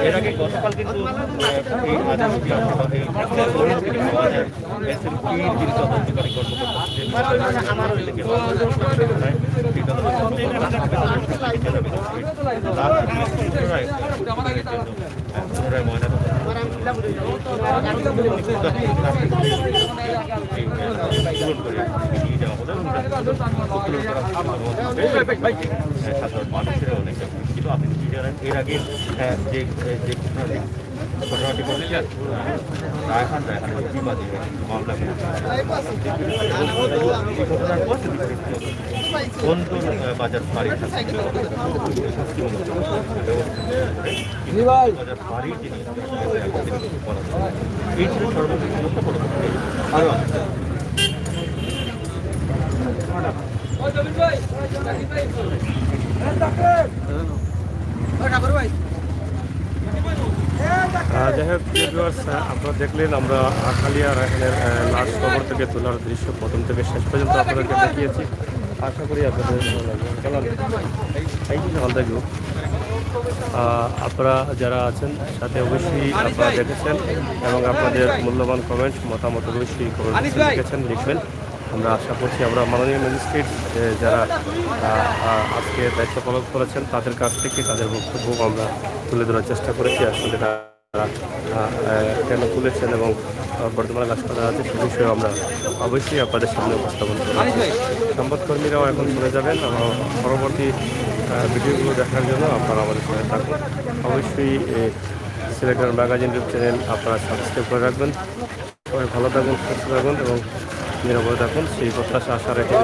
এর আগে গতকাল কিন্তু এই আদালতে তদন্তকারী সাধারণ মানুষের অনেকটা কিন্তু আপনি কি জানেন এর আগে যে ঘটনাটি ঘটেছে রায়হানের বিবাদী মামলা ঘটনার পর বন্ধুর বাজার বাড়ি বাজার বাড়ির যিনি এই ছিল সর্বপ্রথম আরো যাই হোক আপনারা দেখলেন আমরা আখালিয়া রায়হানের লাশ কবর থেকে তোলার দৃশ্য প্রথম থেকে শেষ পর্যন্ত আপনাদেরকে দেখিয়েছি। আশা করি আপনাদের ভালো লাগবে। আপনারা যারা আছেন সাথে অবশ্যই আপনারা দেখেছেন এবং আপনাদের মূল্যবান কমেন্ট মতামত অবশ্যই লিখেছেন লিখবেন। আমরা আশা করছি আমরা মাননীয় ম্যাজিস্ট্রেট যারা আজকে দায়িত্ব পালন করেছেন তাদের কাছ থেকে তাদের বক্তব্য আমরা তুলে ধরার চেষ্টা করেছি। আসলে তারা কেন তুলেছেন এবং বর্তমানে লাশ করা আছে সে বিষয়ে আমরা অবশ্যই আপনাদের সামনে উপস্থাপন করব। সংবাদকর্মীরাও এখন চলে যাবেন এবং পরবর্তী ভিডিওগুলো দেখার জন্য আপনারা আমাদের সঙ্গে থাকুন। অবশ্যই সিলেটের ম্যাগাজিন ইউটিউব চ্যানেল আপনারা সাবস্ক্রাইব করে রাখবেন। সবাই ভালো থাকুন, সুস্থ থাকুন এবং নিরাপদে থাকুন সেই প্রত্যাশা আশা রেখে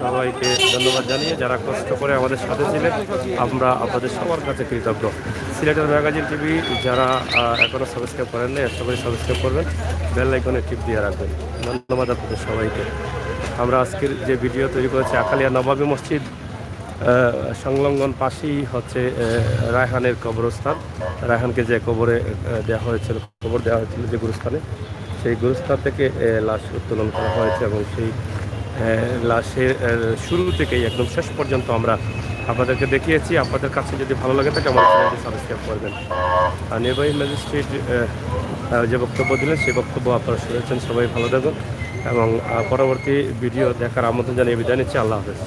সবাইকে ধন্যবাদ জানিয়ে যারা কষ্ট করে আমাদের সাথে ছিলেন আমরা আপনাদের সবার কাছে কৃতজ্ঞ। সিলেটের ম্যাগাজিন টিভি যারা এখনও সাবস্ক্রাইব করেন না আশা করি সাবস্ক্রাইব করবেন, বেল আইকনে টিপ দিয়ে রাখবেন। ধন্যবাদ আপনাদের সবাইকে। আমরা আজকের যে ভিডিও তৈরি করেছি আখালিয়া নবাবী মসজিদ সংলগ্ন পাশেই হচ্ছে রায়হানের কবরস্থান। রায়হানকে যে কবরে দেওয়া হয়েছিল যে গুরুস্থানে সেই গুরুস্থান থেকে লাশ উত্তোলন করা হয়েছে এবং সেই লাশের শুরু থেকেই একদম শেষ পর্যন্ত আমরা আপনাদেরকে দেখিয়েছি। আপনাদের কাছে যদি ভালো লাগে থাকে আমার চ্যানেলটি সাবস্ক্রাইব করবেন। আর নির্বাহী ম্যাজিস্ট্রেট যে বক্তব্য দিলেন সেই বক্তব্য আপনারা শুনেছেন। সবাই ভালো থাকুন এবং পরবর্তী ভিডিও দেখার আমন্ত্রণ জানিয়ে বিদায় নিচ্ছি। আল্লাহ হাফেজ।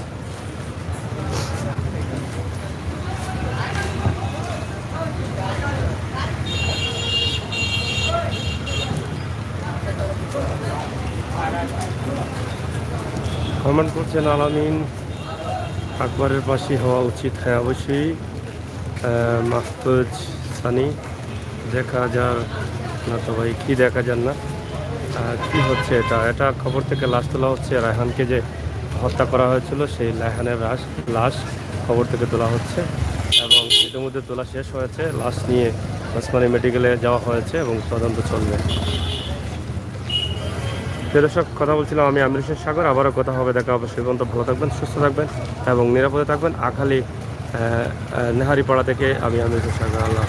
কমেন্ট করছেন আলামিন আকবরের পাশে হওয়া উচিত। হ্যাঁ অবশ্যই মাহফুজ সানি দেখা যার না তো ভাই কী দেখা যান না কি হচ্ছে এটা খবর থেকে লাশ তোলা হচ্ছে। রায়হানকে যে হত্যা করা হয়েছিল সেই রায়হানের লাশ খবর থেকে তোলা হচ্ছে এবং ইতিমধ্যে তোলা শেষ হয়েছে। লাশ নিয়ে ওসমানী মেডিকেলে যাওয়া হয়েছে এবং তদন্ত চলবে। দর্শক কথা বলছিলাম আমি আমির হোসেন সাগর। আবারও কথা হবে, দেখা হবে। সেই পর্যন্ত ভালো থাকবেন, সুস্থ থাকবেন এবং নিরাপদে থাকবেন। আখালি নেহারিপাড়া থেকে আমি আমির হোসেন সাগর। আল্লাহ।